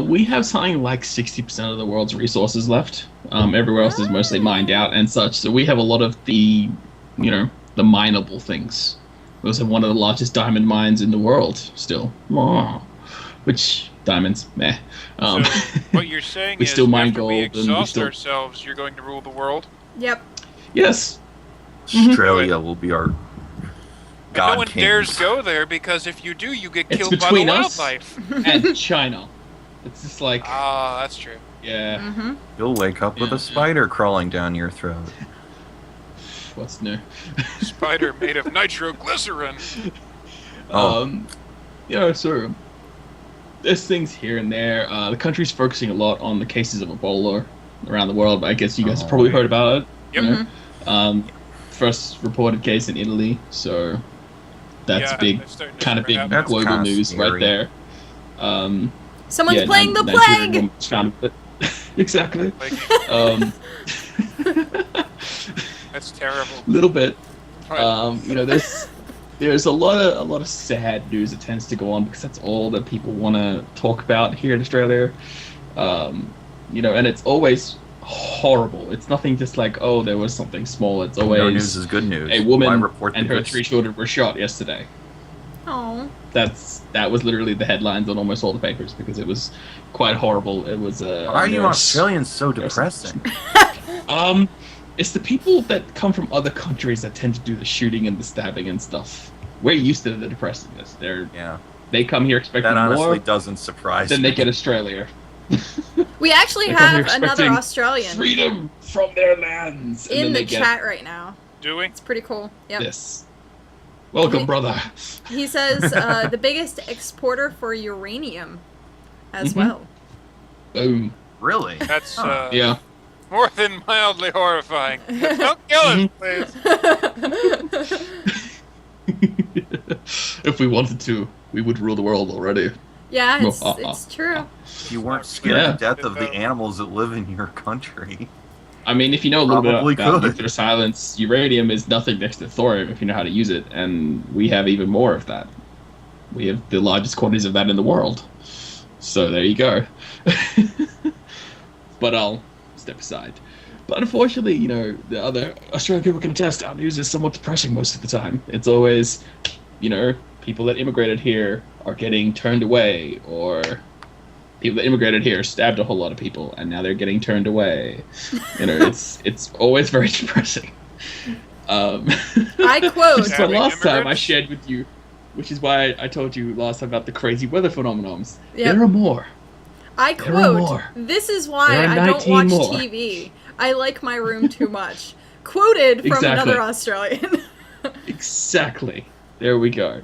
We have something like 60% of the world's resources left. Everywhere else is mostly mined out and such. So we have a lot of the, the mineable things. We also have one of the largest diamond mines in the world still. Which, diamonds, meh. So what you're saying we is still mine after we gold and we exhaust still- ourselves, you're going to rule the world? Yep. Yes. Australia will be our But god no one kings. dares go there because if you do, you get It's killed by the between us. wildlife. And China. It's just like, Ah, that's true. yeah, Mm-hmm. You'll wake up with Yeah, a spider crawling down your throat. what's new? Spider made of nitroglycerin. Oh. So there's things here and there. The country's focusing a lot on the cases of Ebola around the world, but I guess you guys have probably heard about it. Yep. you know? First reported case in Italy, so that's Yeah, big, they're starting to kind of spread big out. That's global kinda news right scary. there. Someone's yeah, playing the 900 plague. women was found with it. Exactly. Like, Um, that's terrible. little bit. Right. There's a lot of sad news that tends to go on because that's all that people want to talk about here in Australia. And it's always horrible. It's nothing just like, oh, there was something small. It's No news always is good news. a Why woman report the and her good 3 children were shot yesterday. Oh. That was literally the headlines on almost all the papers because it was quite horrible. It was Why are you Australians so depressing? It's the people that come from other countries that tend to do the shooting and the stabbing and stuff. We're used to the depressingness. Yeah, They come here expecting that honestly more, doesn't surprise then me. they get Australia. We actually They come here have another expecting Australian freedom from their lands. And in then the they get chat right now. Do we? It's pretty cool. Yep. this. Welcome, He- brother. He says the biggest exporter for uranium as Mhm. well. Boom. Really? That's Huh. Yeah. more than mildly horrifying. Don't kill us, please. If we wanted to, we would rule the world already. Yeah, it's true. If you weren't scared Yeah. to death of the animals that live in your country. I mean, if you know a little Probably bit about could. nuclear silence, uranium is nothing next to thorium if you know how to use it, and we have even more of that. We have the largest quantities of that in the world. So there you go. But I'll step aside. But unfortunately, you know, the other Australian people can attest our news is somewhat depressing most of the time. It's always, you know, people that immigrated here are getting turned away, or people that immigrated here stabbed a whole lot of people, and now they're getting turned away. You know, it's always very depressing. I quote. Which is what last time I Immigrants? shared with you, which is why I told you last time about the crazy weather phenomenons. Yep. There are more. I There are quote, more. "This is why There are I don't 19 watch more." TV. I like my room too much." Quoted from Exactly. another Australian. Exactly. There we go.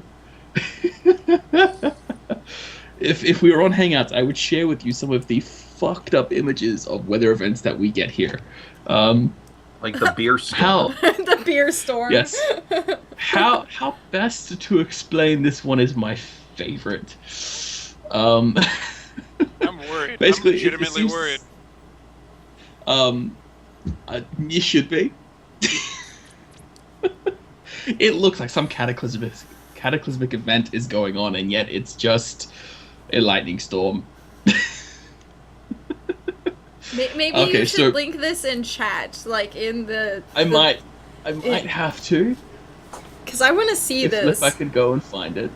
If we were on Hangouts, I would share with you some of the fucked up images of weather events that we get here. Like the beer How? storm. The beer storm. Yes. How best to explain this one is my favorite. I'm worried. Basically, I'm it legitimately seems- worried. You should be. It looks like some cataclysmic event is going on, and yet it's just a lightning storm. Maybe Okay, you should so- link this in chat, like in the. I might have to. Because I want to see this. If I can go and find it.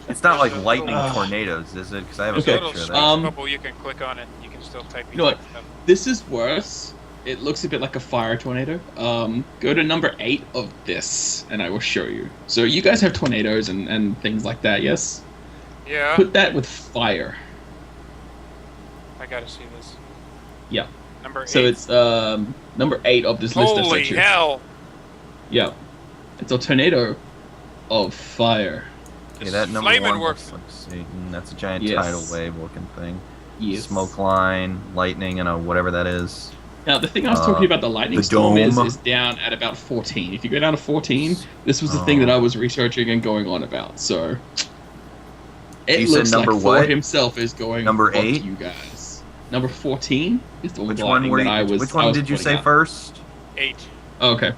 It's not like lightning Ugh. tornadoes, is it? Because I have a There's a picture little of speech that. bubble you can click on and you can still type. You know what? This is worse. It looks a bit like a fire tornado. Go to number 8 of this, and I will show you. So you guys have tornadoes and things like that, yes? Yeah, Put that with fire. I gotta see this. Yeah. Number 8. So it's number 8 of this list. I Holy sent you. hell! Yeah. It's a tornado of fire. Okay, that number Flaming one. work. Let's see. That's a giant Yes. tidal wave looking thing. Yes. Smoke line, lightning, and whatever that is. Now, the thing I was talking about the lightning the storm dome. is down at about 14. If you go down to 14, this was the thing that I was researching and going on about. So it You said looks like number Thor what? himself is going Number on to 8? you guys. Number 14 is the Which lightning one were that I you? was. Which I one was did you pointing say out. first? 8. Oh, okay,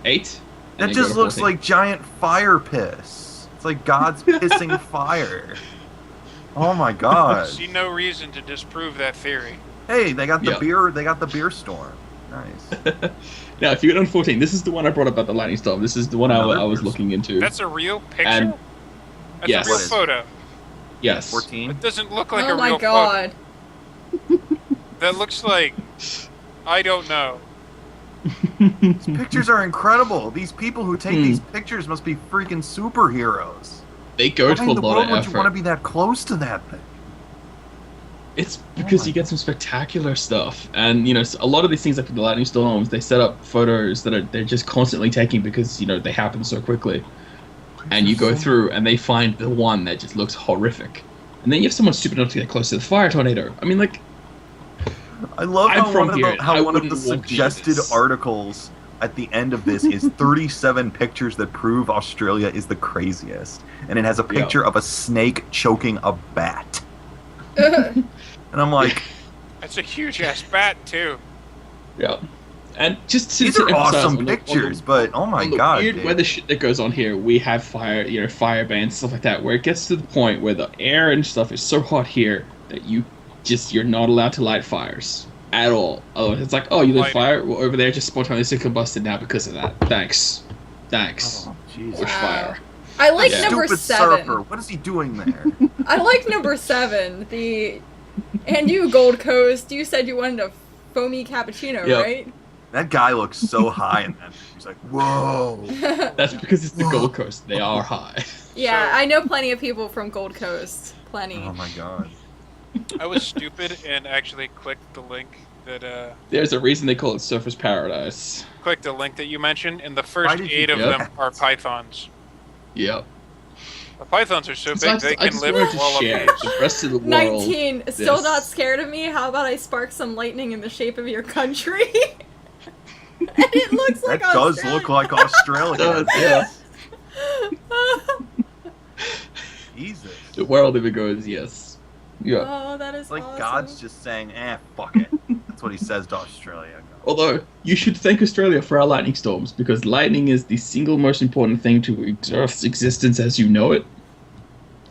8. And That then go just to looks 14. like giant fire piss. It's like God's pissing fire. Oh my god. See no reason to disprove that theory. Hey, they got the Yeah. beer. They got the beer storm. Nice. Now, if you go down to 14, this is the one I brought up about the lightning storm. This is the one Another I was beer looking into. That's a real picture? And- That's yes. a real What is it? photo. Yes. 14. It doesn't look like Oh a my real god. photo. That looks like... I don't know. These pictures are incredible. These people who take these pictures must be freaking superheroes. They go Why to in a the lot world of would you want to effort. be that close to that thing? It's because my you get some spectacular stuff, and you know a lot of these things like the lightning storms. They set up photos that they're just constantly taking because you know they happen so quickly, and you go through and they find the one that just looks horrific, and then you have someone stupid enough to get close to the fire tornado. I mean, like, I love I'm how from one here, of the, how I one of the wouldn't walk near suggested this. articles at the end of this is 37 pictures that prove Australia is the craziest, and it has a picture of a snake choking a bat. And I'm like, That's a huge ass bat, too. yeah, and just to, these to are emphasize awesome on the- pictures, but oh my on the god, weird dude. weather shit that goes on here, we have fire, you know, fire bans, stuff like that, where it gets to the point where the air and stuff is so hot here that you're not allowed to light fires at all. Oh, it's like, oh, you lit Light it. fire well, over there, just spontaneously combusted now because of that. Thanks. Oh, Jesus. Bush fire. I like Yeah. number Stupid 7. surfer. What is he doing there? I like number 7. And you, Gold Coast, you said you wanted a foamy cappuccino, Yep. right? That guy looks so high in that. He's like, whoa. That's because it's the Gold Coast. They are high. Yeah, So- I know plenty of people from Gold Coast. Plenty. Oh my god. I was stupid and actually clicked the link that There's a reason they call it Surfer's Paradise. you mentioned, and the Why first did you 8 of do them that? are pythons. Yep. The pythons are so So big they I can just live wanted in to share wallabies. the rest of the world. 19. Still this. not scared of me? How about I spark some lightning in the shape of your country? And it looks That like does Australia. look like Australia. Does, yeah. Jesus. The world even goes, yes. Yeah. Oh, that is It's like awesome. God's just saying, fuck it. That's what he says to Australia. Although, you should thank Australia for our lightning storms, because lightning is the single most important thing to Earth's existence as you know it.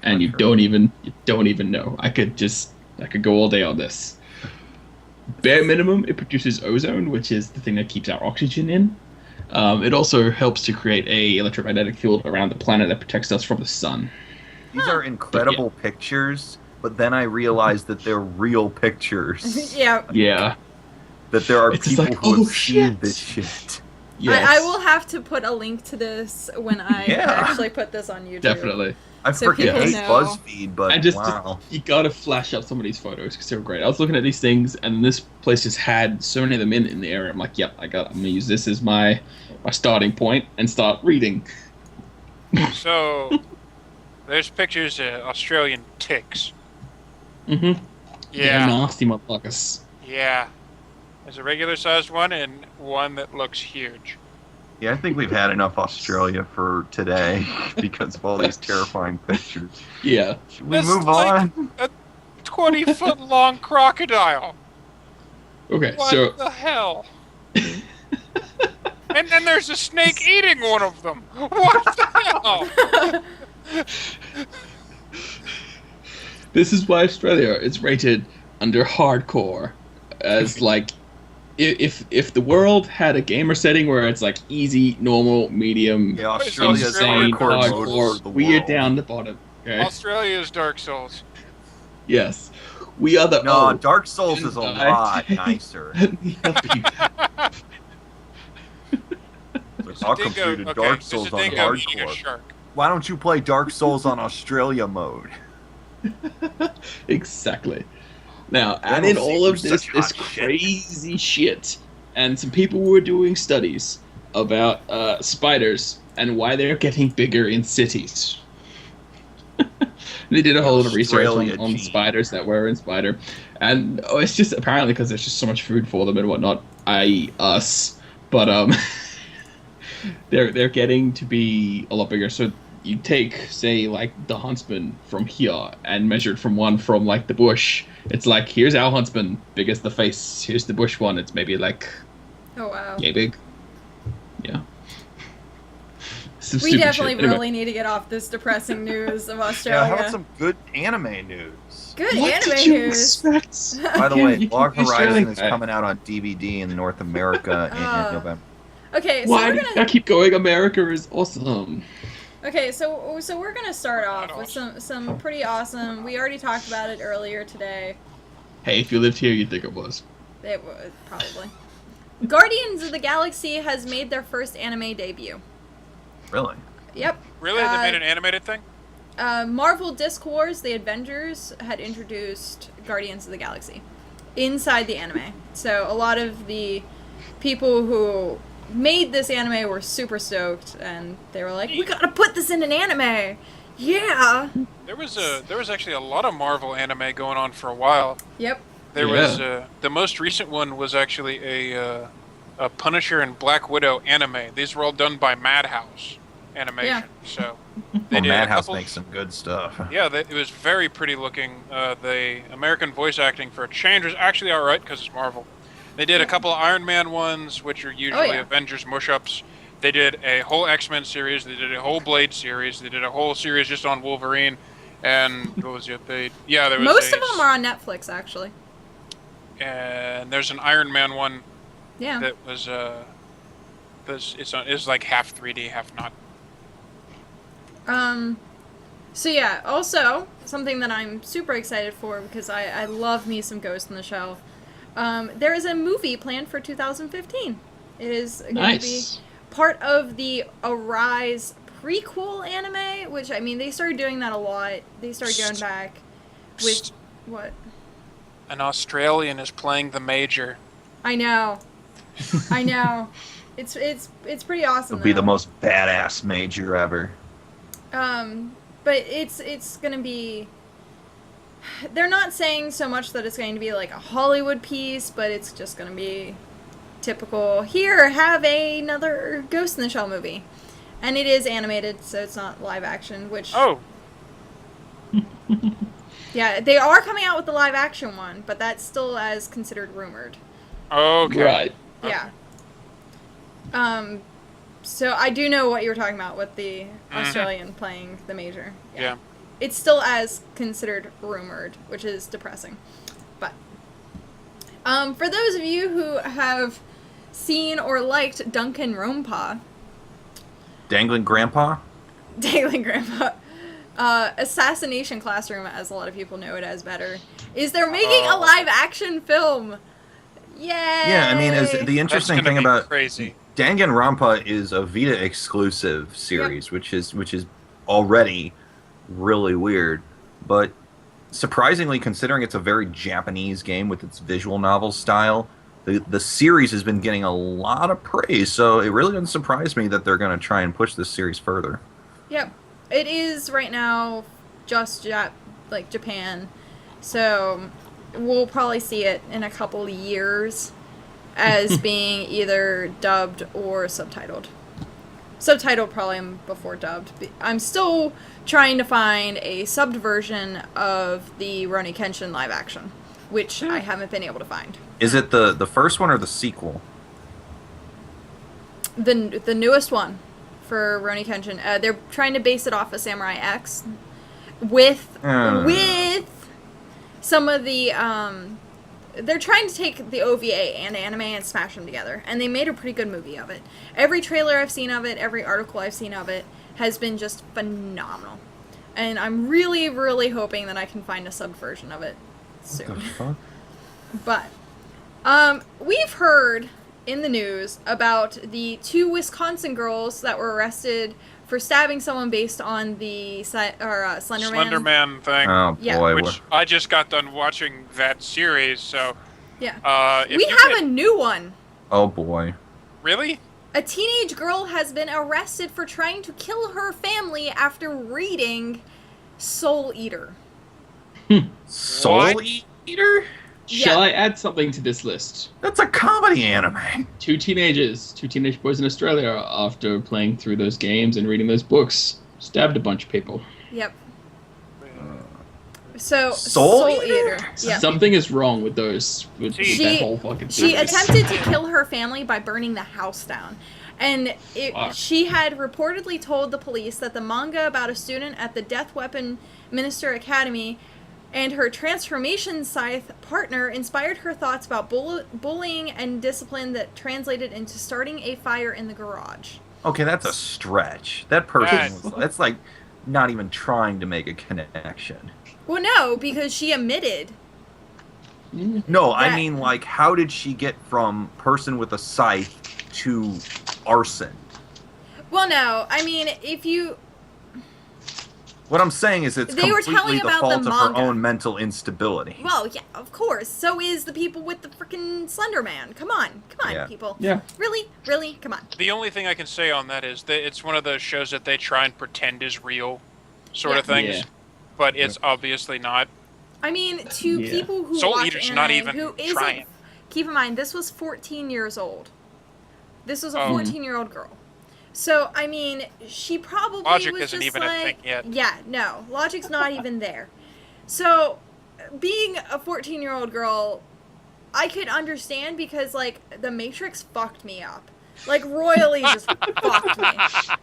And you True. don't even know. I could go all day on this. bare minimum, it produces ozone, which is the thing that keeps our oxygen in. It also helps to create a electromagnetic field around the planet that protects us from the sun. These are incredible pictures, but then I realized that they're real pictures. Yeah. Yeah. That there are It's just people like, who oh, have seen shit. this shit. Yes. I will have to put a link to this when I actually put this on YouTube. Definitely. I So freaking people hate know. BuzzFeed, but And just wow. you gotta flash up some of these photos because they're great. I was looking at these things, and this place just had so many of them in the area. I'm like, yep, I'm gonna use this as my starting point and start reading. So, there's pictures of Australian ticks. Mm-hmm. They're Yeah, nasty motherfuckers. yeah. There's a regular sized one and one that looks huge. Yeah, I think we've had enough Australia for today because of all these terrifying pictures. Yeah. Should we That's move like- on? 20-foot long crocodile. Okay, What so the hell? And then there's a snake eating one of them. What the hell? this is why Australia is rated under hardcore, as like if the world had a gamer setting where it's like easy, normal, medium, Yeah, Wait, so Australia's Australia insane, hardcore mode hardcore, for the we are world. down the bottom. Okay. Australia's Dark Souls. Yes, we are the No, Dark Souls is a didn't lot I? nicer. I'll Dingo- compare to okay, Dark there's Souls a on dingo eating a hardcore. shark. Why don't you play Dark Souls on Australia mode? Exactly. Now, Then add in we'll see all of who's this such this hot shit. crazy shit, and some people were doing studies about spiders and why they're getting bigger in cities. They did a whole lot of research Australia on gene. spiders that were in spider, and it's just apparently because there's just so much food for them and whatnot. I.e., us, but they're getting to be a lot bigger. So you take, say, like the huntsman from here and measured from one from like the bush. It's like, here's our huntsman, big as the face. Here's the bush one. It's maybe like Oh wow. yay big. Yeah. Some We stupid definitely shit. Anyway. really need to get off this depressing news of Yeah, Australia. how about some good anime news? Good What anime did you news. expect? By the Yeah, way, you Log keep Horizon Australian is guy. coming out on DVD in North America in November. Okay, so Why we're do gonna I keep going? America is awesome. so we're gonna start off Not with some pretty awesome. We already talked about it earlier today. Hey, if you lived here, you'd think it was. It was probably. Guardians of the Galaxy has made their first anime debut. Really? Yep. Really? They made an animated thing? Marvel Disc Wars, the Avengers, had introduced Guardians of the Galaxy inside the anime. So a lot of the people who made this anime were super stoked, and they were like, "We gotta put this in an anime!" Yeah. There was actually a lot of Marvel anime going on for a while. Yep. There Yeah. was the most recent one was actually a Punisher and Black Widow anime. These were all done by Madhouse Animation. Yeah. So Well, did a Madhouse couple- makes some good stuff. Yeah, it was very pretty looking. The American voice acting for a change was actually all right because it's Marvel. They did a couple of Iron Man ones, which are usually yeah. Avengers mush-ups. They did a whole X-Men series. They did a whole Blade series. They did a whole series just on Wolverine. And what was it? There was Most of them are on Netflix, actually. And there's an Iron Man one Yeah. that was it's like half 3D, half not. So yeah, also, something that I'm super excited for, because I love me some Ghost in the Shell, there is a movie planned for 2015. It is going to be Nice. part of the Arise prequel anime, which, I mean, they started doing that a lot. They started going back with... What? An Australian is playing the Major. I know. I know. It's pretty awesome, It'll be the though. most badass major ever. But it's gonna be. They're not saying so much that it's going to be like a Hollywood piece, but it's just gonna be typical. Here, have another Ghost in the Shell movie, and it is animated, so it's not live action. Which Oh, yeah, they are coming out with the live action one, but that's still as considered rumored. okay. Right. Yeah. So I do know what you were talking about with the Australian playing the Major. Yeah. It's still as considered rumored, which is depressing. But For those of you who have seen or liked Danganronpa, Dangling Grandpa? Grandpa, Assassination Classroom, as a lot of people know it as better, is they're making a live-action film. Yay! Yeah, I mean, the interesting thing about crazy. Danganronpa is a Vita exclusive series, which is already really weird, but surprisingly, considering it's a very Japanese game with its visual novel style, the series has been getting a lot of praise. So it really doesn't surprise me that they're going to try and push this series further. Yep, it is right now just Japan, so we'll probably see it in a couple of years as being either dubbed or subtitled. Subtitled probably before dubbed. I'm still trying to find a subbed version of the Rurouni Kenshin live action, which I haven't been able to find. Is it the first one or the sequel? The newest one for Rurouni Kenshin. They're trying to base it off of Samurai X with some of the they're trying to take the OVA and anime and smash them together, and they made a pretty good movie of it. Every trailer I've seen of it, every article I've seen of it, has been just phenomenal. And I'm really, really hoping that I can find a subbed version of it soon. But we've heard in the news about the 2 Wisconsin girls that were arrested for stabbing someone based on the Slender Man thing. Oh Yeah. boy, Which I just got done watching that series, so... Yeah. if We you have get- a new one. oh boy. Really? A teenage girl has been arrested for trying to kill her family after reading Soul Eater. Soul What? Eater? Shall I add something to this list? That's a comedy anime. 2 teenage boys in Australia, after playing through those games and reading those books, stabbed a bunch of people. Yep. So Soul Eater? Yep. Something is wrong with those. With She- that whole fucking She series. attempted to kill her family by burning the house down. And Fuck. she had reportedly told the police that the manga about a student at the Death Weapon Minister Academy and her transformation scythe partner inspired her thoughts about bullying and discipline that translated into starting a fire in the garage. Okay, that's a stretch. That that's like not even trying to make a connection. Well, no, because she admitted. No, I That- mean, like, how did she get from person with a scythe to arson? Well, no, I mean, if you... What I'm saying is it's They were completely telling the about fault the of her manga. own mental instability. Well, yeah, of course. So is the people with the freaking Slender Man. Come on, Yeah. people. Yeah. Really, come on. The only thing I can say on that is that it's one of those shows that they try and pretend is real, sort of Yeah. things, Yeah. but it's obviously not. I mean, to Yeah. people who Soul watch Eater's anime, not even who isn't, trying. keep in mind, this was 14 years old. This was a Oh. 14-year-old girl. So, I mean, she probably Logic was isn't just even a like... thing yet. Yeah, no. Logic's not even there. So, being a 14-year-old girl, I could understand because, like, The Matrix fucked me up. Like, royally just fucked me.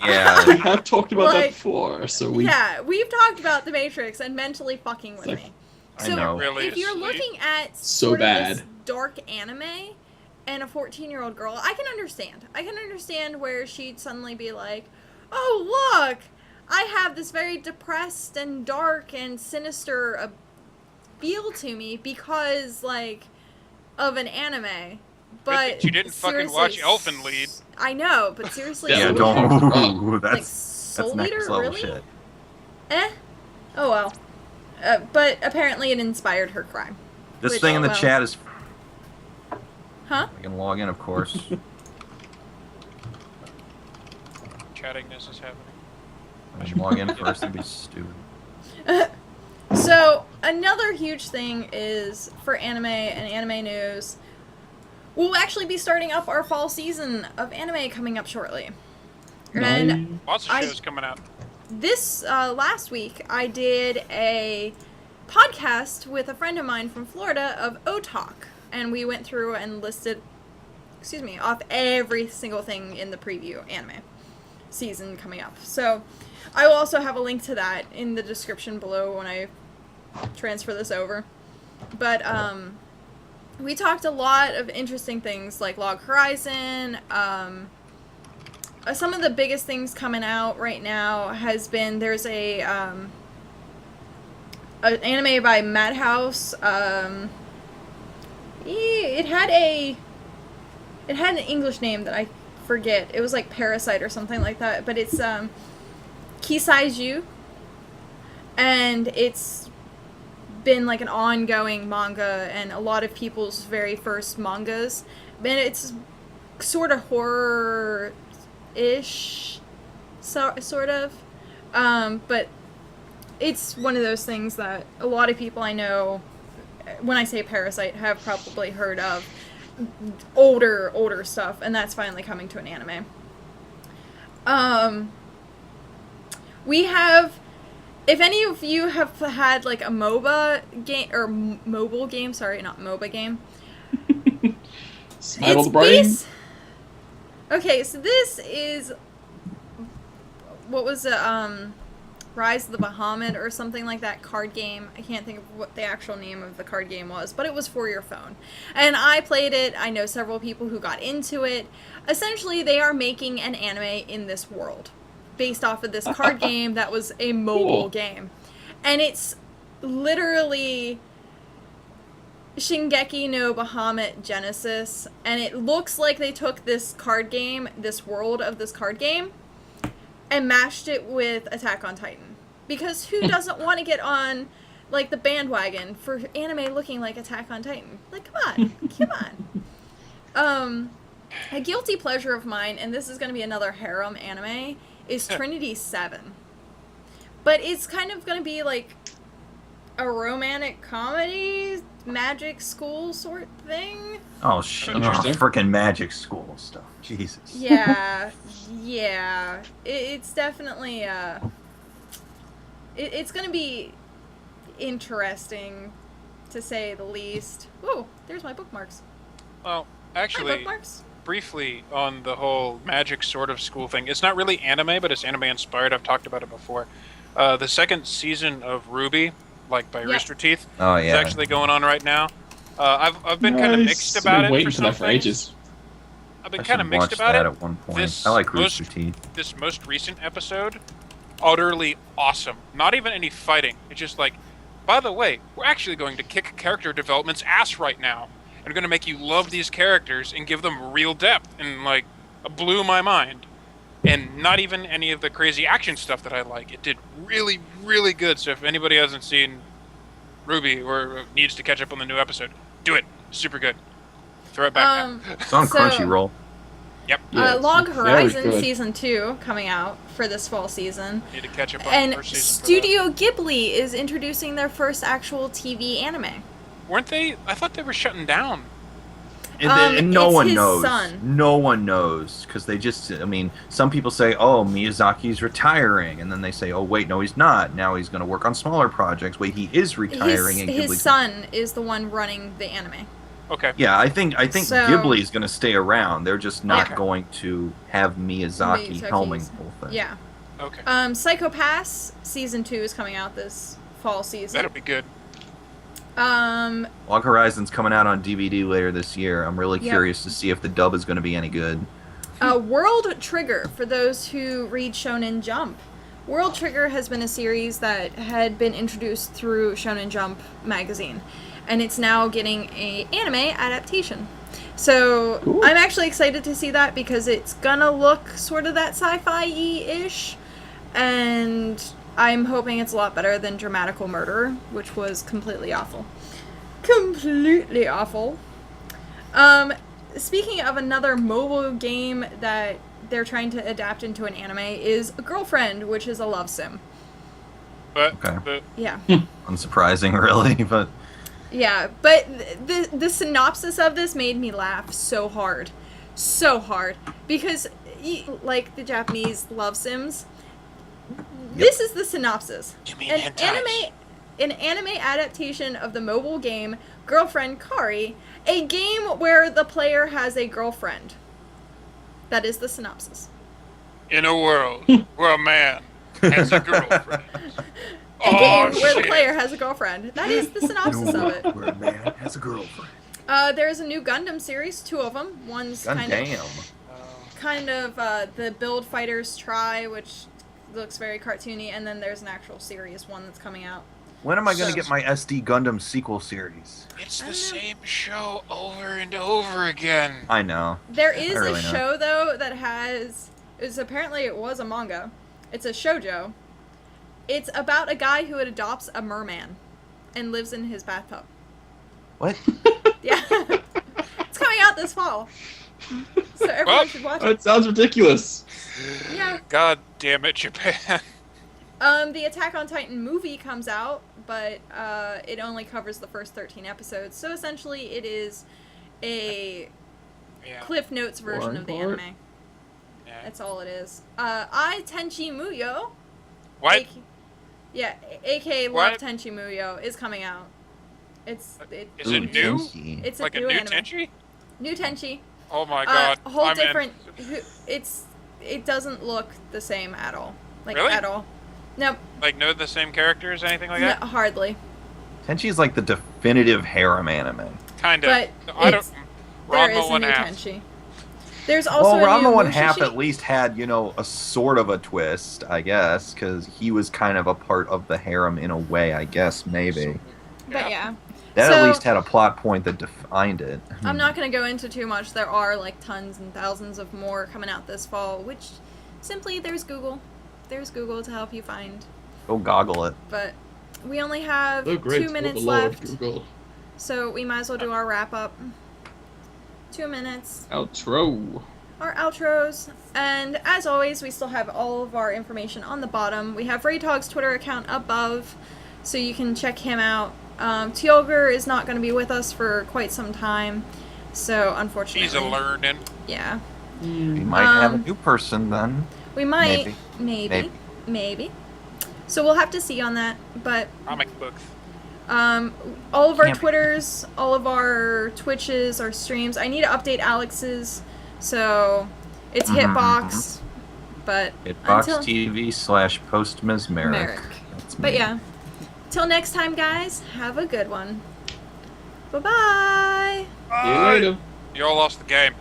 Yeah. We have talked about that Like, before, so we. Yeah, we've talked about The Matrix and mentally fucking with Like, me. I So, know. Really if you're is- looking at So sort of bad. this dark anime and a 14-year-old girl, I can understand. I can understand where she'd suddenly be like, oh, look, I have this very depressed and dark and sinister feel to me because, like, of an anime. But you didn't fucking watch seriously, Elfen Lied. I know, but seriously, Yeah, Yeah, Soul Eater? don't. Like, That's Soul next Eater, level really? shit. Oh well. But apparently it inspired her crime. This Which, thing in the well- chat is. Huh? I can log in, of course. Chattingness is happening. I should log in first. That'd be stupid. So, another huge thing is for anime and anime news, we'll actually be starting up our fall season of anime coming up shortly. And Lots of I- shows coming out. this last week, I did a podcast with a friend of mine from Florida of OTalk, and we went through and listed, off every single thing in the preview anime season coming up. So, I will also have a link to that in the description below when I transfer this over. But, we talked a lot of interesting things like Log Horizon. Some of the biggest things coming out right now has been there's a an anime by Madhouse. It had an English name that I forget. It was like Parasite or something like that. But it's Kisaiju, and it's been like an ongoing manga and a lot of people's very first mangas. And it's sort of horror-ish, sort of. But it's one of those things that a lot of people I know, when I say Parasite, have probably heard of. Older stuff, and that's finally coming to an anime. We have, if any of you have had like a MOBA game, or mobile game, sorry, not MOBA game. Smile the brain. Okay, so this is, what was it, Rise of the Bahamut or something like that card game. I can't think of what the actual name of the card game was, but it was for your phone. And I played it. I know several people who got into it. Essentially, they are making an anime in this world based off of this card game that was a mobile game. And it's literally Shingeki no Bahamut Genesis. And it looks like they took this card game, this world of this card game, and mashed it with Attack on Titan. Because who doesn't want to get on, like, the bandwagon for anime looking like Attack on Titan? Like, come on. Come on. A guilty pleasure of mine, and this is going to be another harem anime, is Trinity 7. But it's kind of going to be, like, a romantic comedy, magic school sort thing. Oh, freaking magic school stuff. Jesus. Yeah. It's definitely, it's gonna be interesting, to say the least. Whoa, there's my bookmarks. Well, Hi, actually, bookmarks. briefly on the whole magic sort of school thing, it's not really anime, but it's anime inspired. I've talked about it before. The second season of RWBY, like by Rooster Teeth, is actually going on right now. I've been kind of mixed about it. Waiting for that for ages. I've been kind of mixed about that it. At one point. I like Rooster Teeth. This most recent episode, utterly awesome. Not even any fighting. It's just like, by the way, we're actually going to kick character development's ass right now. And we're going to make you love these characters and give them real depth. And, like, it blew my mind. And not even any of the crazy action stuff that I like. It did really, really good. So if anybody hasn't seen RWBY or needs to catch up on the new episode, do it. Super good. Throw it back now. It's on Crunchyroll. Yep. Log Horizon Season 2 coming out for this fall season. Need to catch up on and the first season. Studio Ghibli is introducing their first actual TV anime. Weren't they? I thought they were shutting down. And no one his knows. son. No one knows. Because they just, I mean, some people say, oh, Miyazaki's retiring. And then they say, oh, wait, no, he's not. Now he's going to work on smaller projects. Wait, he is retiring. His son is the one running the anime. Okay. Yeah, I think So- Ghibli is going to stay around. They're just not going to have Miyazaki helming the whole thing. Yeah. Okay. Psycho Pass Season 2 is coming out this fall season. That'll be good. Log Horizon's coming out on DVD later this year. I'm really curious to see if the dub is going to be any good. World Trigger, for those who read Shonen Jump. World Trigger has been a series that had been introduced through Shonen Jump magazine, and it's now getting an anime adaptation. So cool. I'm actually excited to see that because it's gonna look sort of that sci-fi-y-ish, and I'm hoping it's a lot better than Dramatical Murder, which was completely awful. Completely awful. Speaking of another mobile game that they're trying to adapt into an anime is Girlfriend, which is a love sim. But yeah. Unsurprising, really, but yeah, but the synopsis of this made me laugh so hard. So hard. Because, like the Japanese love sims, this is the synopsis. You mean An anime adaptation of the mobile game Girlfriend Kari, a game where the player has a girlfriend. That is the synopsis. In a world where a man has a girlfriend. A game where the player has a girlfriend. That is the synopsis of it. Where a man has a girlfriend. There's a new Gundam series, 2 of them. One's Gundam. kind of the Build Fighters Try, which looks very cartoony, and then there's an actual series one that's coming out. When am I going to So- get my SD Gundam sequel series? It's I the don't know. same show over and over again. I know. There is I really a know. show though that apparently it was a manga. It's a shoujo. It's about a guy who adopts a merman and lives in his bathtub. What? Yeah. It's coming out this fall. So everyone Well, should watch Oh, it. it sounds ridiculous. Yeah. God damn it, Japan. The Attack on Titan movie comes out, but it only covers the first 13 episodes. So essentially it is a Yeah. Cliff Notes version of the Boring part. anime. Yeah. That's all it is. I Tenchi Muyo. What? aka Love What? Tenchi Muyo is coming out. Is Is it new? It's Like a new new anime. Tenchi? New Tenchi. Oh my god. Whole I'm in. different. It doesn't look the same at all. Like Really? at all. No, Like, know the same characters, anything like no, that? hardly. Tenchi's like the definitive harem anime. Kind of. But I don't. it's- There is Ranma a one new half. Tenchi. There's also Well, a new Ranma 1/2 Mushishi. at least had, a sort of a twist, I guess, because he was kind of a part of the harem in a way, I guess, maybe. But yeah, That at So- least had a plot point that defined it. I'm not going to go into too much. There are like tons and thousands of more coming out this fall, which simply there's Google. There's Google to help you find. Go goggle it. But we only have Oh, great. 2 minutes Oh, Lord, left, Google. so we might as well do our wrap up. 2 minutes. Outro. Our outros, and as always, we still have all of our information on the bottom. We have Raytog's Twitter account above, so you can check him out. Teolger is not going to be with us for quite some time, so unfortunately, He's a learning. yeah, We might have a Um, new person then. we might, Maybe. maybe. So we'll have to see on that, but Comic book. all of our Can't be. Twitters, all of our Twitches, our streams. I need to update Alex's, so it's Mhm, Hitbox, but Hitbox until TV/post Mesmeric. Merrick. That's But me. yeah, till next time, guys. Have a good one. Bye bye. See you later. You all lost the game.